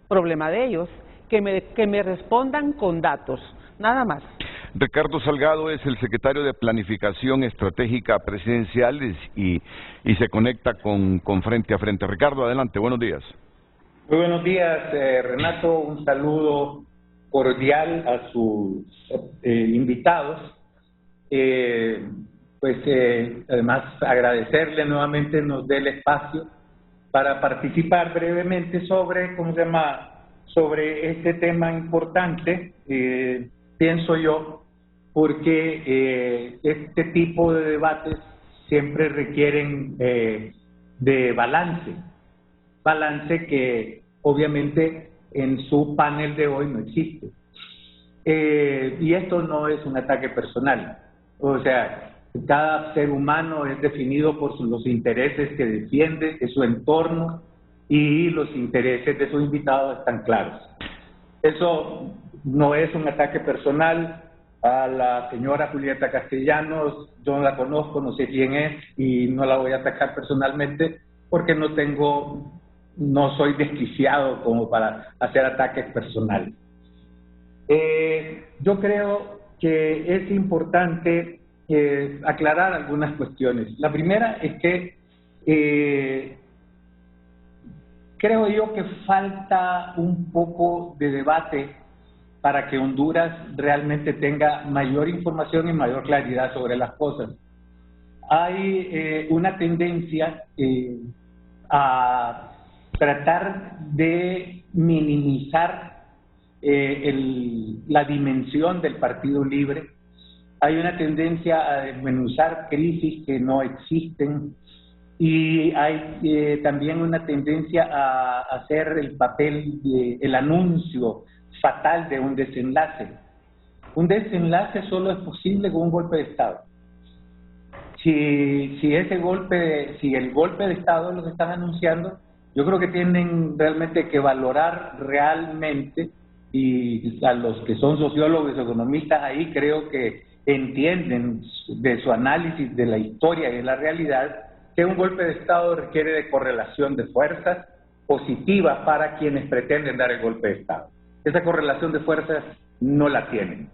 problema de ellos, que me respondan con datos, nada más. Ricardo Salgado es el secretario de Planificación Estratégica Presidencial y se conecta con Frente a Frente. Ricardo, adelante, buenos días. Muy buenos días, Renato. Un saludo cordial a sus invitados. Además, agradecerle nuevamente nos dé el espacio para participar brevemente sobre, sobre este tema importante, pienso yo, porque este tipo de debates siempre requieren de balance que obviamente en su panel de hoy no existe. Y esto no es un ataque personal, o sea, cada ser humano es definido por los intereses que defiende, de su entorno, y los intereses de sus invitados están claros. Eso no es un ataque personal. A la señora Julieta Castellanos, yo no la conozco, no sé quién es, y no la voy a atacar personalmente porque no soy desquiciado como para hacer ataques personales. Yo creo que es importante aclarar algunas cuestiones. La primera es que creo yo que falta un poco de debate para que Honduras realmente tenga mayor información y mayor claridad sobre las cosas. Hay una tendencia a tratar de minimizar la dimensión del Partido Libre. Hay una tendencia a desmenuzar crisis que no existen, y hay también una tendencia a hacer el papel el anuncio fatal de un desenlace. Un desenlace solo es posible con un golpe de Estado. Si el golpe de Estado es lo que están anunciando, yo creo que tienen realmente que valorar realmente, y a los que son sociólogos y economistas ahí creo que entienden de su análisis de la historia y de la realidad, que un golpe de Estado requiere de correlación de fuerzas positivas para quienes pretenden dar el golpe de Estado. Esa correlación de fuerzas no la tienen,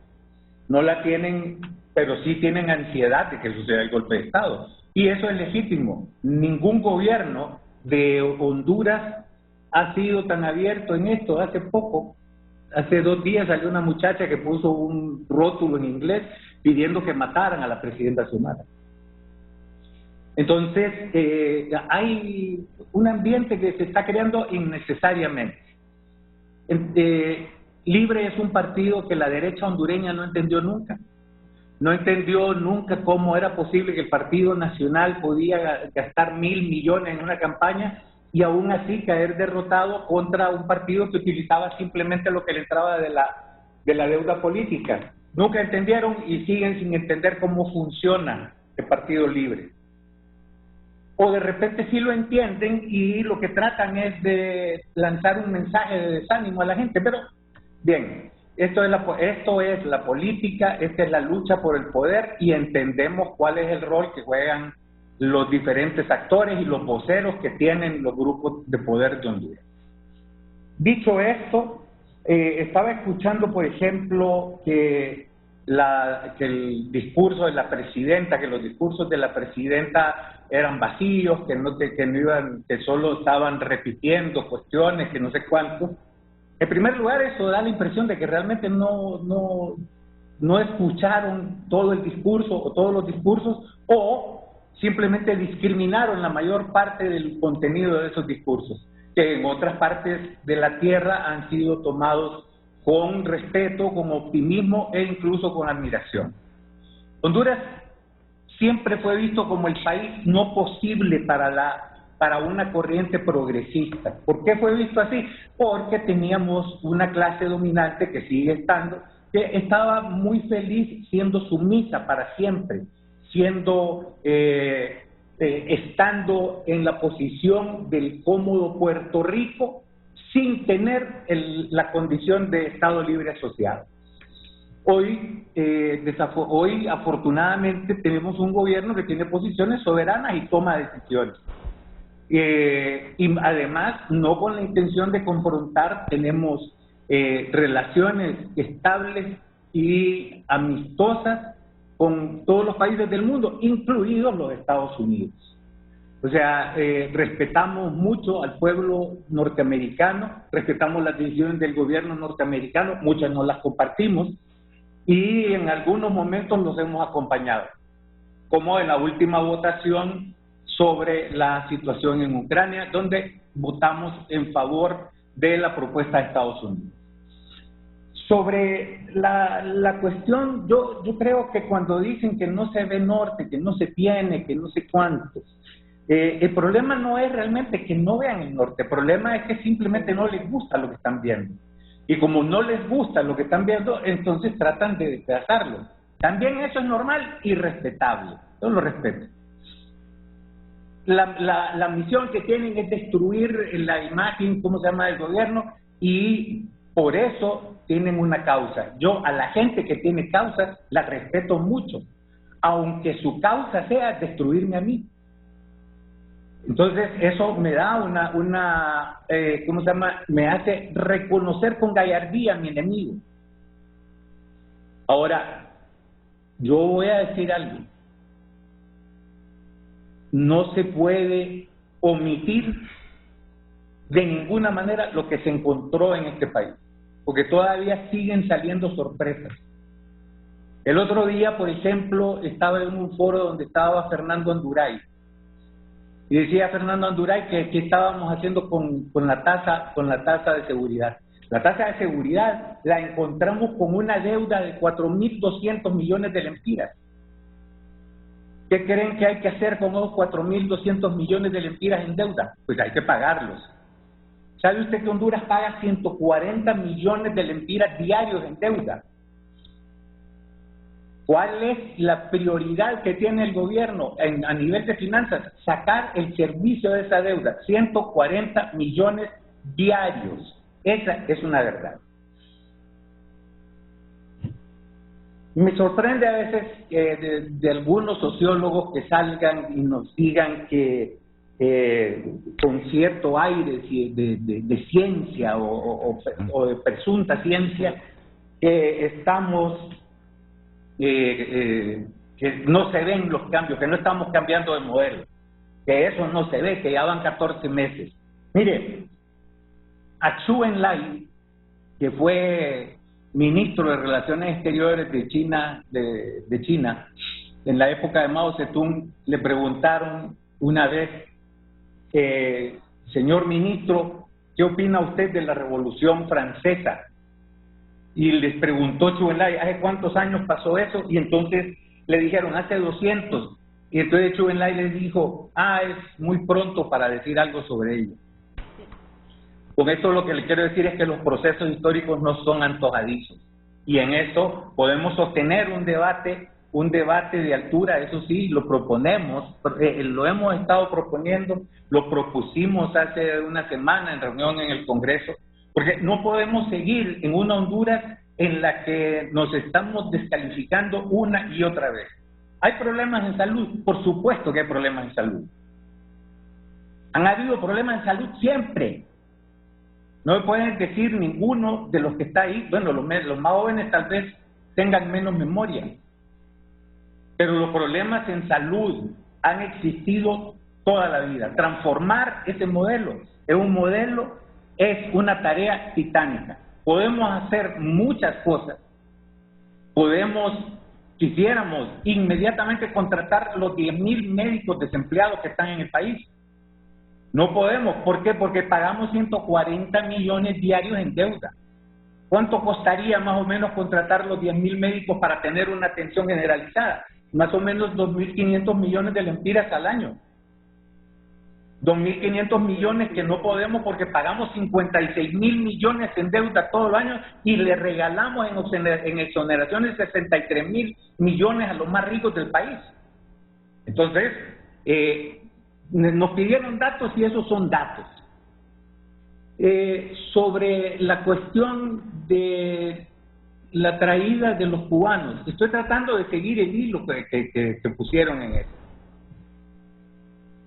pero sí tienen ansiedad de que suceda el golpe de Estado, y eso es legítimo. Ningún gobierno de Honduras ha sido tan abierto en esto. Hace 2 días salió una muchacha que puso un rótulo en inglés pidiendo que mataran a la presidenta Xiomara. Entonces, hay un ambiente que se está creando innecesariamente. Libre es un partido que la derecha hondureña no entendió nunca. No entendió nunca cómo era posible que el Partido Nacional podía gastar 1.000 millones en una campaña y aún así caer derrotado contra un partido que utilizaba simplemente lo que le entraba de la deuda política. Nunca entendieron y siguen sin entender cómo funciona el Partido Libre. O de repente sí lo entienden y lo que tratan es de lanzar un mensaje de desánimo a la gente. Pero bien, esto es la política, esta es la lucha por el poder, y entendemos cuál es el rol que juegan los diferentes actores y los voceros que tienen los grupos de poder de Honduras. Dicho esto, estaba escuchando, por ejemplo, que el discurso de la presidenta, que los discursos de la presidenta eran vacíos, que solo estaban repitiendo cuestiones, que no sé cuánto. En primer lugar, eso da la impresión de que realmente no escucharon todo el discurso o todos los discursos, o simplemente discriminaron la mayor parte del contenido de esos discursos. que en otras partes de la tierra han sido tomados con respeto, con optimismo e incluso con admiración. Honduras siempre fue visto como el país no posible para una corriente progresista. ¿Por qué fue visto así? Porque teníamos una clase dominante que sigue estando, que estaba muy feliz siendo sumisa para siempre, estando en la posición del cómodo Puerto Rico sin tener la condición de Estado libre asociado. Hoy afortunadamente tenemos un gobierno que tiene posiciones soberanas y toma decisiones. Y además, no con la intención de confrontar, tenemos relaciones estables y amistosas con todos los países del mundo, incluidos los Estados Unidos. O sea, respetamos mucho al pueblo norteamericano, respetamos las decisiones del gobierno norteamericano, muchas no las compartimos, y en algunos momentos los hemos acompañado, como en la última votación sobre la situación en Ucrania, donde votamos en favor de la propuesta de Estados Unidos. Sobre la cuestión, yo creo que cuando dicen que no se ve norte, que no se tiene, que no sé cuántos, el problema no es realmente que no vean el norte, el problema es que simplemente no les gusta lo que están viendo. Y como no les gusta lo que están viendo, entonces tratan de desplazarlo. También eso es normal y respetable, yo lo respeto. La misión que tienen es destruir la imagen, ¿cómo se llama?, del gobierno, y por eso tienen una causa. Yo a la gente que tiene causas la respeto mucho, aunque su causa sea destruirme a mí. Entonces eso me da ¿cómo se llama?, me hace reconocer con gallardía a mi enemigo. Ahora, yo voy a decir algo. No se puede omitir de ninguna manera lo que se encontró en este país, porque todavía siguen saliendo sorpresas. El otro día, por ejemplo, estaba en un foro donde estaba Fernando Anduray, y decía Fernando Anduray que estábamos haciendo con la tasa de seguridad. La tasa de seguridad la encontramos con una deuda de 4.200 millones de lempiras. ¿Qué creen que hay que hacer con esos 4.200 millones de lempiras en deuda? Pues hay que pagarlos. ¿Sabe usted que Honduras paga 140 millones de lempiras diarios en deuda? ¿Cuál es la prioridad que tiene el gobierno a nivel de finanzas? Sacar el servicio de esa deuda, 140 millones diarios. Esa es una verdad. Me sorprende a veces de algunos sociólogos que salgan y nos digan que con cierto aire de ciencia o de presunta ciencia, que estamos... que no se ven los cambios, que no estamos cambiando de modelo, que eso no se ve, que ya van 14 meses. Mire, a Zhou Enlai, que fue ministro de Relaciones Exteriores de China, en la época de Mao Zedong, le preguntaron una vez, señor ministro, ¿qué opina usted de la Revolución Francesa? Y les preguntó Zhou Enlai, ¿hace cuántos años pasó eso? Y entonces le dijeron, hace 200. Y entonces Zhou Enlai les dijo, es muy pronto para decir algo sobre ello. Con esto lo que le quiero decir es que los procesos históricos no son antojadizos. Y en eso podemos sostener un debate de altura, eso sí, lo proponemos, lo hemos estado proponiendo, lo propusimos hace una semana en reunión en el Congreso, porque no podemos seguir en una Honduras en la que nos estamos descalificando una y otra vez. ¿Hay problemas en salud? Por supuesto que hay problemas en salud. Han habido problemas en salud siempre. No me pueden decir ninguno de los que está ahí, bueno, los más jóvenes tal vez tengan menos memoria, pero los problemas en salud han existido toda la vida. Transformar ese modelo es una tarea titánica. Podemos hacer muchas cosas. Quisiéramos inmediatamente contratar los 10.000 médicos desempleados que están en el país. No podemos. ¿Por qué? Porque pagamos 140 millones diarios en deuda. ¿Cuánto costaría más o menos contratar los 10.000 médicos para tener una atención generalizada? Más o menos 2.500 millones de lempiras al año. 2.500 millones que no podemos porque pagamos 56.000 millones en deuda todo el año y le regalamos en exoneraciones 63.000 millones a los más ricos del país. Entonces, nos pidieron datos y esos son datos. Sobre la cuestión de la traída de los cubanos, estoy tratando de seguir el hilo que pusieron en eso.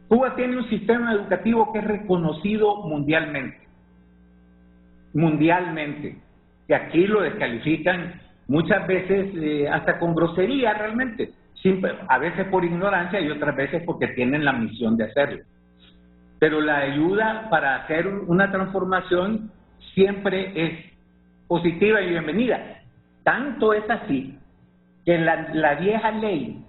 Cuba tiene un sistema educativo que es reconocido mundialmente, que aquí lo descalifican muchas veces hasta con grosería realmente, a veces por ignorancia y otras veces porque tienen la misión de hacerlo. Pero la ayuda para hacer una transformación siempre es positiva y bienvenida. Tanto es así que la vieja ley,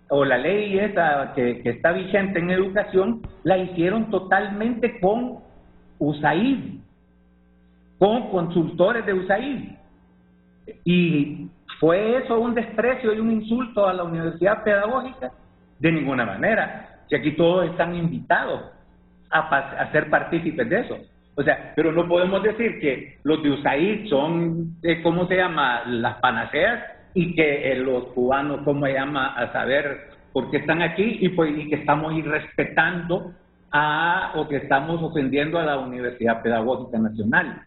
o la ley esa que está vigente en educación, la hicieron totalmente con USAID, con consultores de USAID. ¿Y fue eso un desprecio y un insulto a la universidad pedagógica? De ninguna manera. Si aquí todos están invitados a ser partícipes de eso. O sea, pero no podemos decir que los de USAID son, ¿cómo se llama?, las panaceas, y que los cubanos, ¿cómo se llama?, a saber por qué están aquí, y que estamos irrespetando o que estamos ofendiendo a la Universidad Pedagógica Nacional.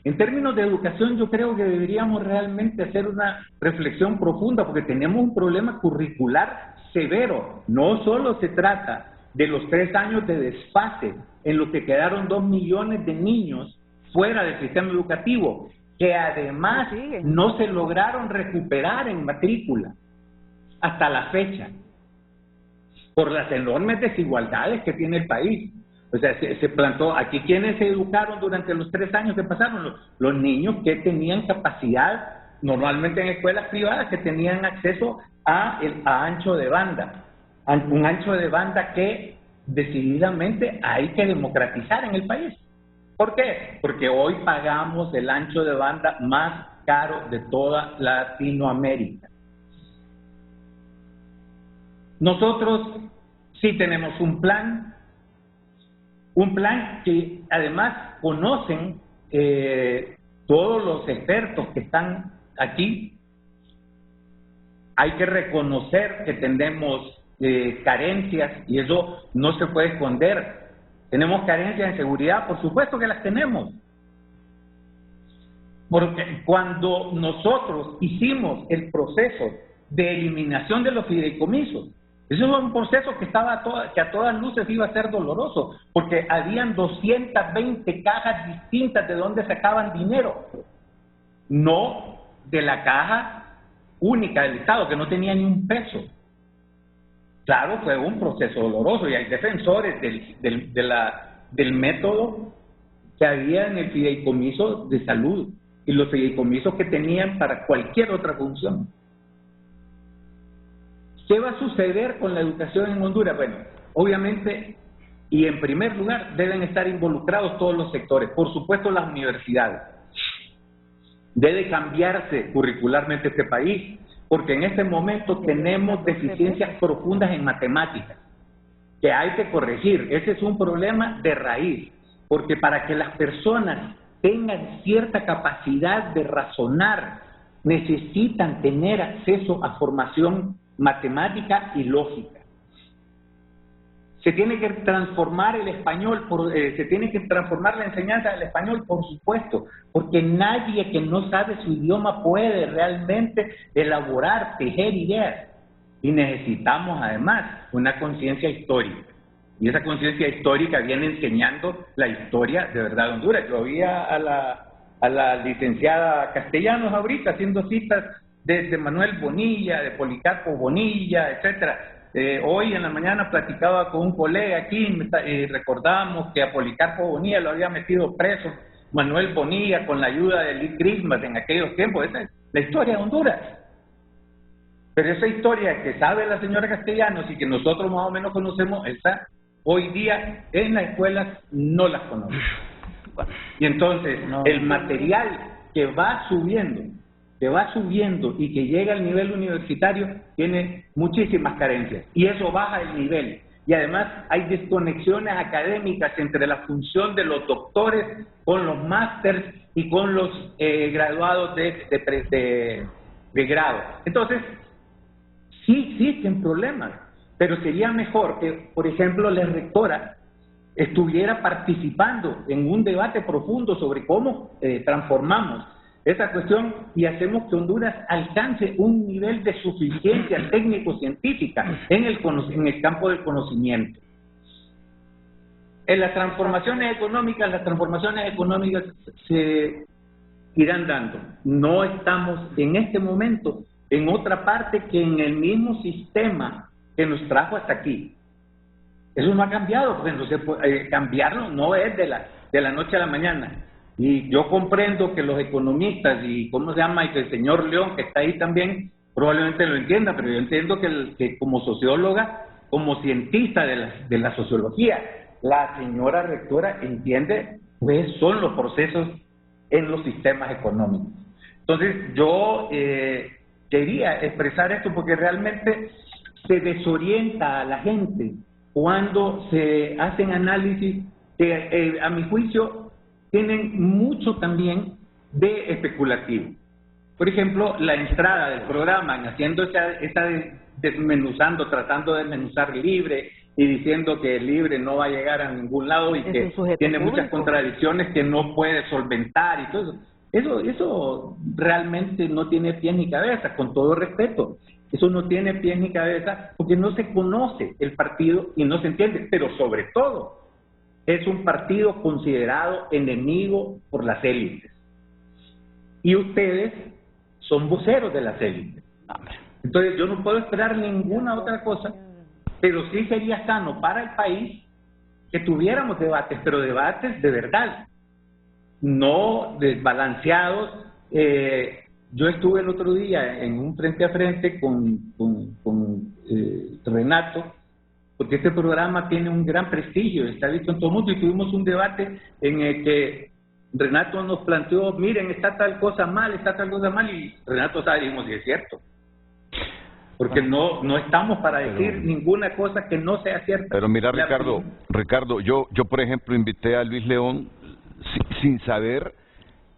En términos de educación, yo creo que deberíamos realmente hacer una reflexión profunda, porque tenemos un problema curricular severo. No solo se trata de los 3 años de desfase, en lo que quedaron 2 millones de niños fuera del sistema educativo, que además no se lograron recuperar en matrícula hasta la fecha, por las enormes desigualdades que tiene el país. O sea, se plantó aquí quienes se educaron durante los 3 años que pasaron, los niños que tenían capacidad, normalmente en escuelas privadas, que tenían acceso a ancho de banda, un ancho de banda que decididamente hay que democratizar en el país. ¿Por qué? Porque hoy pagamos el ancho de banda más caro de toda Latinoamérica. Nosotros sí tenemos un plan que además conocen todos los expertos que están aquí. Hay que reconocer que tenemos carencias y eso no se puede esconder. ¿Tenemos carencias en seguridad? Por supuesto que las tenemos. Porque cuando nosotros hicimos el proceso de eliminación de los fideicomisos, eso fue un proceso que a todas luces iba a ser doloroso, porque habían 220 cajas distintas de donde sacaban dinero, no de la caja única del Estado, que no tenía ni un peso. Claro, fue un proceso doloroso y hay defensores del método que había en el fideicomiso de salud y los fideicomisos que tenían para cualquier otra función. ¿Qué va a suceder con la educación en Honduras? Bueno, obviamente, y en primer lugar, deben estar involucrados todos los sectores, por supuesto las universidades. Debe cambiarse curricularmente este país, porque en este momento tenemos deficiencias profundas en matemáticas, que hay que corregir. Ese es un problema de raíz, porque para que las personas tengan cierta capacidad de razonar, necesitan tener acceso a formación matemática y lógica. Se tiene que transformar el español, se tiene que transformar la enseñanza del español, por supuesto, porque nadie que no sabe su idioma puede realmente elaborar, tejer ideas. Y necesitamos además una conciencia histórica. Y esa conciencia histórica viene enseñando la historia de verdad de Honduras. Yo oía a la licenciada Castellanos ahorita haciendo citas de Manuel Bonilla, de Policarpo Bonilla, etcétera. Hoy en la mañana platicaba con un colega aquí y recordamos que a Policarpo Bonilla lo había metido preso Manuel Bonilla con la ayuda de Lee Christmas en aquellos tiempos. Esa es la historia de Honduras. Pero esa historia que sabe la señora Castellanos y que nosotros más o menos conocemos, esa hoy día en las escuelas no las conocen. Y entonces el material que va subiendo y que llega al nivel universitario tiene muchísimas carencias y eso baja el nivel. Y además hay desconexiones académicas entre la función de los doctores con los másters y con los graduados de grado. Entonces, sí existen problemas, pero sería mejor que, por ejemplo, la rectora estuviera participando en un debate profundo sobre cómo transformamos esa cuestión y hacemos que Honduras alcance un nivel de suficiencia técnico-científica en el campo del conocimiento. En las transformaciones económicas se irán dando. No estamos en este momento en otra parte que en el mismo sistema que nos trajo hasta aquí. Eso no ha cambiado, porque entonces cambiarlo no es de la noche a la mañana. Y yo comprendo que los economistas y que el señor León, que está ahí también, probablemente lo entienda, pero yo entiendo que como socióloga, como cientista de la sociología, la señora rectora entiende pues son los procesos en los sistemas económicos. Entonces yo quería expresar esto porque realmente se desorienta a la gente cuando se hacen análisis que a mi juicio tienen mucho también de especulativo. Por ejemplo, la entrada del programa, haciendo esa desmenuzando, tratando de desmenuzar libre y diciendo que el libre no va a llegar a ningún lado y que tiene muchas contradicciones que no puede solventar y todo eso. Eso realmente no tiene pies ni cabeza, con todo respeto. Eso no tiene pies ni cabeza porque no se conoce el partido y no se entiende, pero sobre todo es un partido considerado enemigo por las élites. Y ustedes son voceros de las élites. Entonces yo no puedo esperar ninguna otra cosa, pero sí sería sano para el país que tuviéramos debates, pero debates de verdad, no desbalanceados. Yo estuve el otro día en un frente a frente con Renato, porque este programa tiene un gran prestigio, está visto en todo el mundo, y tuvimos un debate en el que Renato nos planteó, miren, está tal cosa mal, y Renato sabe, dijimos, y es cierto, porque no estamos para decir ninguna cosa que no sea cierta. Pero mira, Ricardo, yo por ejemplo invité a Luis León sin saber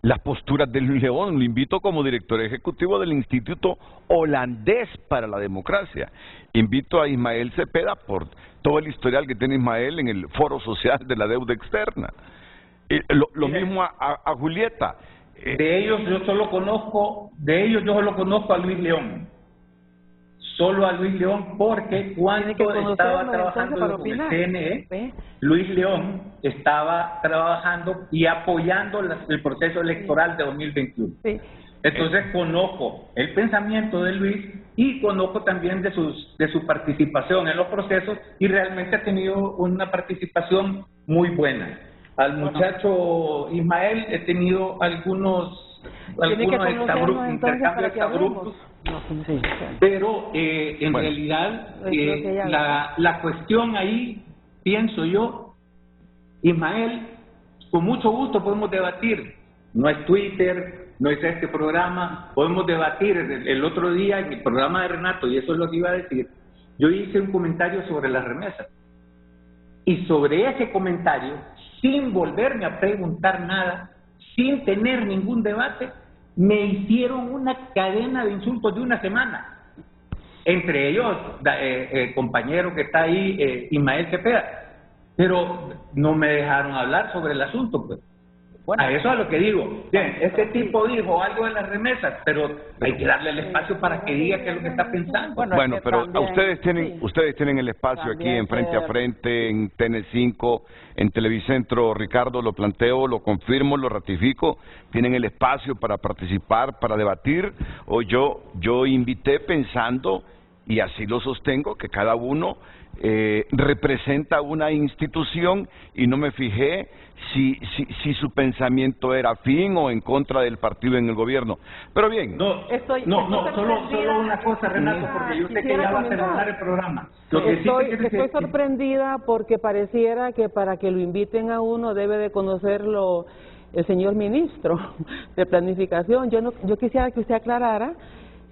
las posturas de Luis León. Lo invito como director ejecutivo del Instituto Holandés para la Democracia. Invito a Ismael Cepeda por todo el historial que tiene Ismael en el Foro Social de la Deuda Externa. Lo mismo a Julieta. De ellos yo solo conozco a Luis León. Solo a Luis León, porque cuando estaba trabajando con el CNE, Luis León estaba trabajando y apoyando el proceso electoral de 2021. Sí. Entonces conozco el pensamiento de Luis y conozco también de su participación en los procesos, y realmente ha tenido una participación muy buena. Al muchacho Ismael he tenido algunos intercambios exabruptos. Pero en realidad la cuestión ahí, pienso yo, Ismael, con mucho gusto podemos debatir. No es Twitter, no es este programa, podemos debatir. El otro día en el programa de Renato, y eso es lo que iba a decir, yo hice un comentario sobre las remesas, y sobre ese comentario, sin volverme a preguntar nada, sin tener ningún debate, me hicieron una cadena de insultos de una semana. Entre ellos, el compañero que está ahí, Ismael Cepeda. Pero no me dejaron hablar sobre el asunto, pues. Bueno, a eso es a lo que digo. Bien, este tipo dijo algo de las remesas, pero hay que darle el espacio para que diga qué es lo que está pensando. Bueno, pero ustedes tienen el espacio aquí en Frente a Frente, en TN5, en Televicentro. Ricardo, lo planteo, lo confirmo, lo ratifico. Tienen el espacio para participar, para debatir. O yo invité pensando y así lo sostengo, que cada uno representa una institución y no me fijé si su pensamiento era afín o en contra del partido en el gobierno. Pero bien. Solo una cosa, Renato, porque yo sé que ya va a terminar el programa. Estoy sorprendida porque pareciera que para que lo inviten a uno debe de conocerlo el señor ministro de Planificación. Yo quisiera que usted aclarara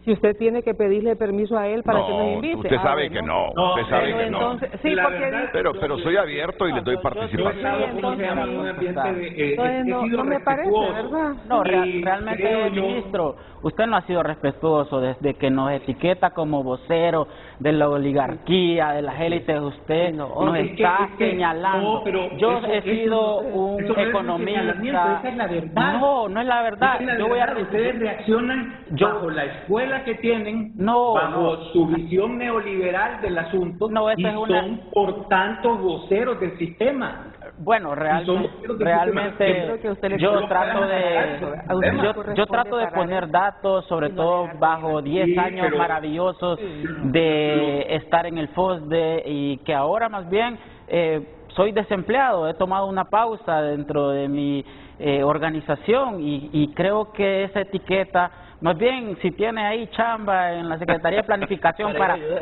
si usted tiene que pedirle permiso a él para que nos invite. Usted sabe que no, usted sabe que no. Sí, pero soy abierto y le doy participación. No me parece, ¿verdad? No, realmente, ministro, usted no ha sido respetuoso desde que nos etiqueta como vocero de la oligarquía, de las élites. Usted nos está señalando. Yo he sido un economista. Esa es la verdad. No es la verdad. Yo voy a ustedes reaccionan bajo la escuela que tienen, bajo su visión neoliberal del asunto, y son por tanto voceros del sistema. Bueno, realmente yo trato de poner datos, sobre todo bajo 10 años maravillosos de estar en el FOSDE, y que ahora más bien soy desempleado. He tomado una pausa dentro de mi organización y creo que esa etiqueta, más bien, si tiene ahí chamba en la Secretaría de Planificación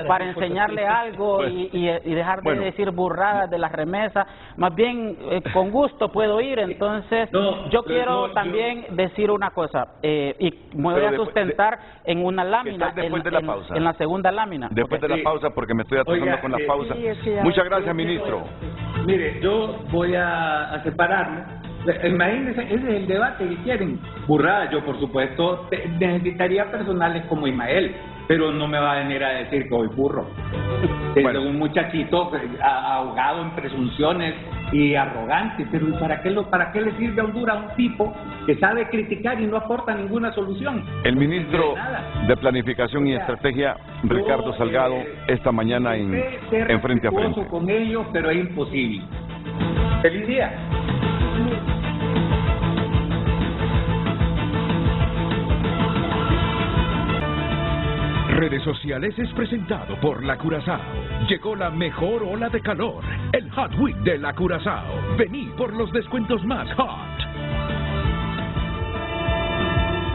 para enseñarle algo y dejar de decir burradas de las remesas, más bien con gusto puedo ir. Entonces, yo quiero también decir una cosa, y me voy a sustentar en una lámina, en la segunda lámina. Después de la pausa, porque me estoy atrasando con la pausa. Muchas gracias, ministro. Mire, yo voy a separarme. Imagínense, ese es el debate que quieren. Burrada, yo por supuesto necesitaría personales como Ismael, pero no me va a venir a decir que soy burro. Bueno. Un muchachito ahogado en presunciones y arrogante, pero ¿para qué le sirve a Honduras a un tipo que sabe criticar y no aporta ninguna solución? El ministro de Planificación y Estrategia, Ricardo Salgado, esta mañana en Frente a Frente. Con ellos, pero es imposible. ¡Feliz día! Redes Sociales es presentado por La Curazao. Llegó la mejor ola de calor, el Hot Week de La Curazao. Vení por los descuentos más hot.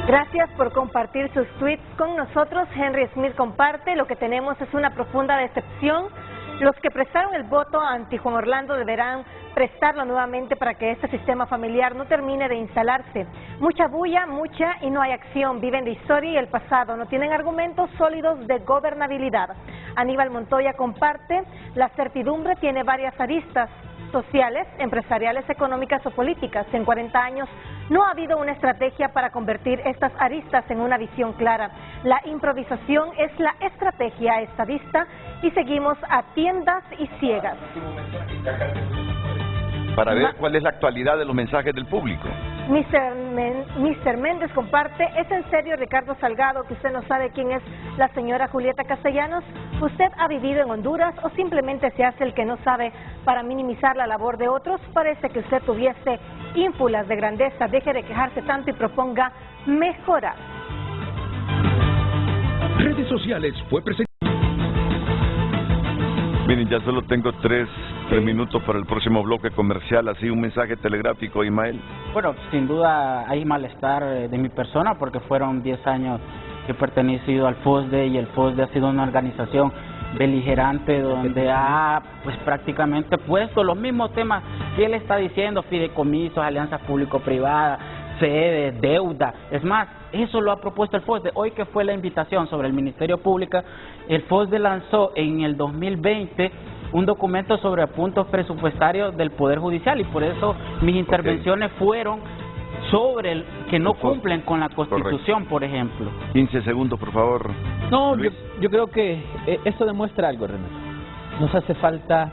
Gracias por compartir sus tweets con nosotros. Henry Smith comparte: lo que tenemos es una profunda decepción. Los que prestaron el voto anti Juan Orlando deberán prestarlo nuevamente para que este sistema familiar no termine de instalarse. Mucha bulla, y no hay acción. Viven de historia y el pasado. No tienen argumentos sólidos de gobernabilidad. Aníbal Montoya comparte: la certidumbre tiene varias aristas sociales, empresariales, económicas o políticas. En 40 años no ha habido una estrategia para convertir estas aristas en una visión clara. La improvisación es la estrategia estadista y seguimos a tiendas y ciegas. Para ver cuál es la actualidad de los mensajes del público. Mr. Méndez comparte: ¿es en serio, Ricardo Salgado, que usted no sabe quién es la señora Julieta Castellanos? ¿Usted ha vivido en Honduras o simplemente se hace el que no sabe para minimizar la labor de otros? Parece que usted tuviese ínfulas de grandeza. Deje de quejarse tanto y proponga mejorar. Redes Sociales fue presentado. Miren, ya solo tengo 3 minutos para el próximo bloque comercial, así un mensaje telegráfico, Ismael. Bueno, sin duda hay malestar de mi persona porque fueron 10 años que he pertenecido al FOSDE, y el FOSDE ha sido una organización beligerante donde ha pues prácticamente puesto los mismos temas que él está diciendo: fideicomisos, alianzas público-privadas, sedes, deuda. Es más, eso lo ha propuesto el FOSDE. Hoy que fue la invitación sobre el Ministerio Público, el FOSDE lanzó en el 2020 un documento sobre puntos presupuestarios del Poder Judicial, y por eso mis intervenciones fueron sobre el que no cumplen con la Constitución. Correcto. Por ejemplo. 15 segundos, por favor. No, yo creo que esto demuestra algo, Renato. Nos hace falta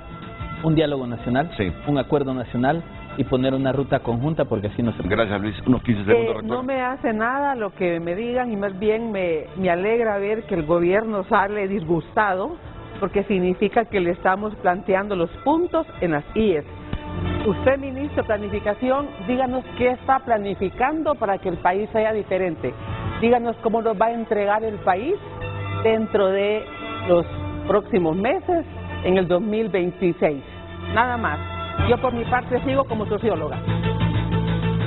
un diálogo nacional, un acuerdo nacional y poner una ruta conjunta, porque así no se puede. Gracias, Luis. Unos 15 segundos. No me hace nada lo que me digan, y más bien me alegra ver que el gobierno sale disgustado, porque significa que le estamos planteando los puntos en las IES. Usted, ministro de Planificación, díganos qué está planificando para que el país sea diferente. Díganos cómo nos va a entregar el país dentro de los próximos meses en el 2026. Nada más. Yo por mi parte sigo como socióloga.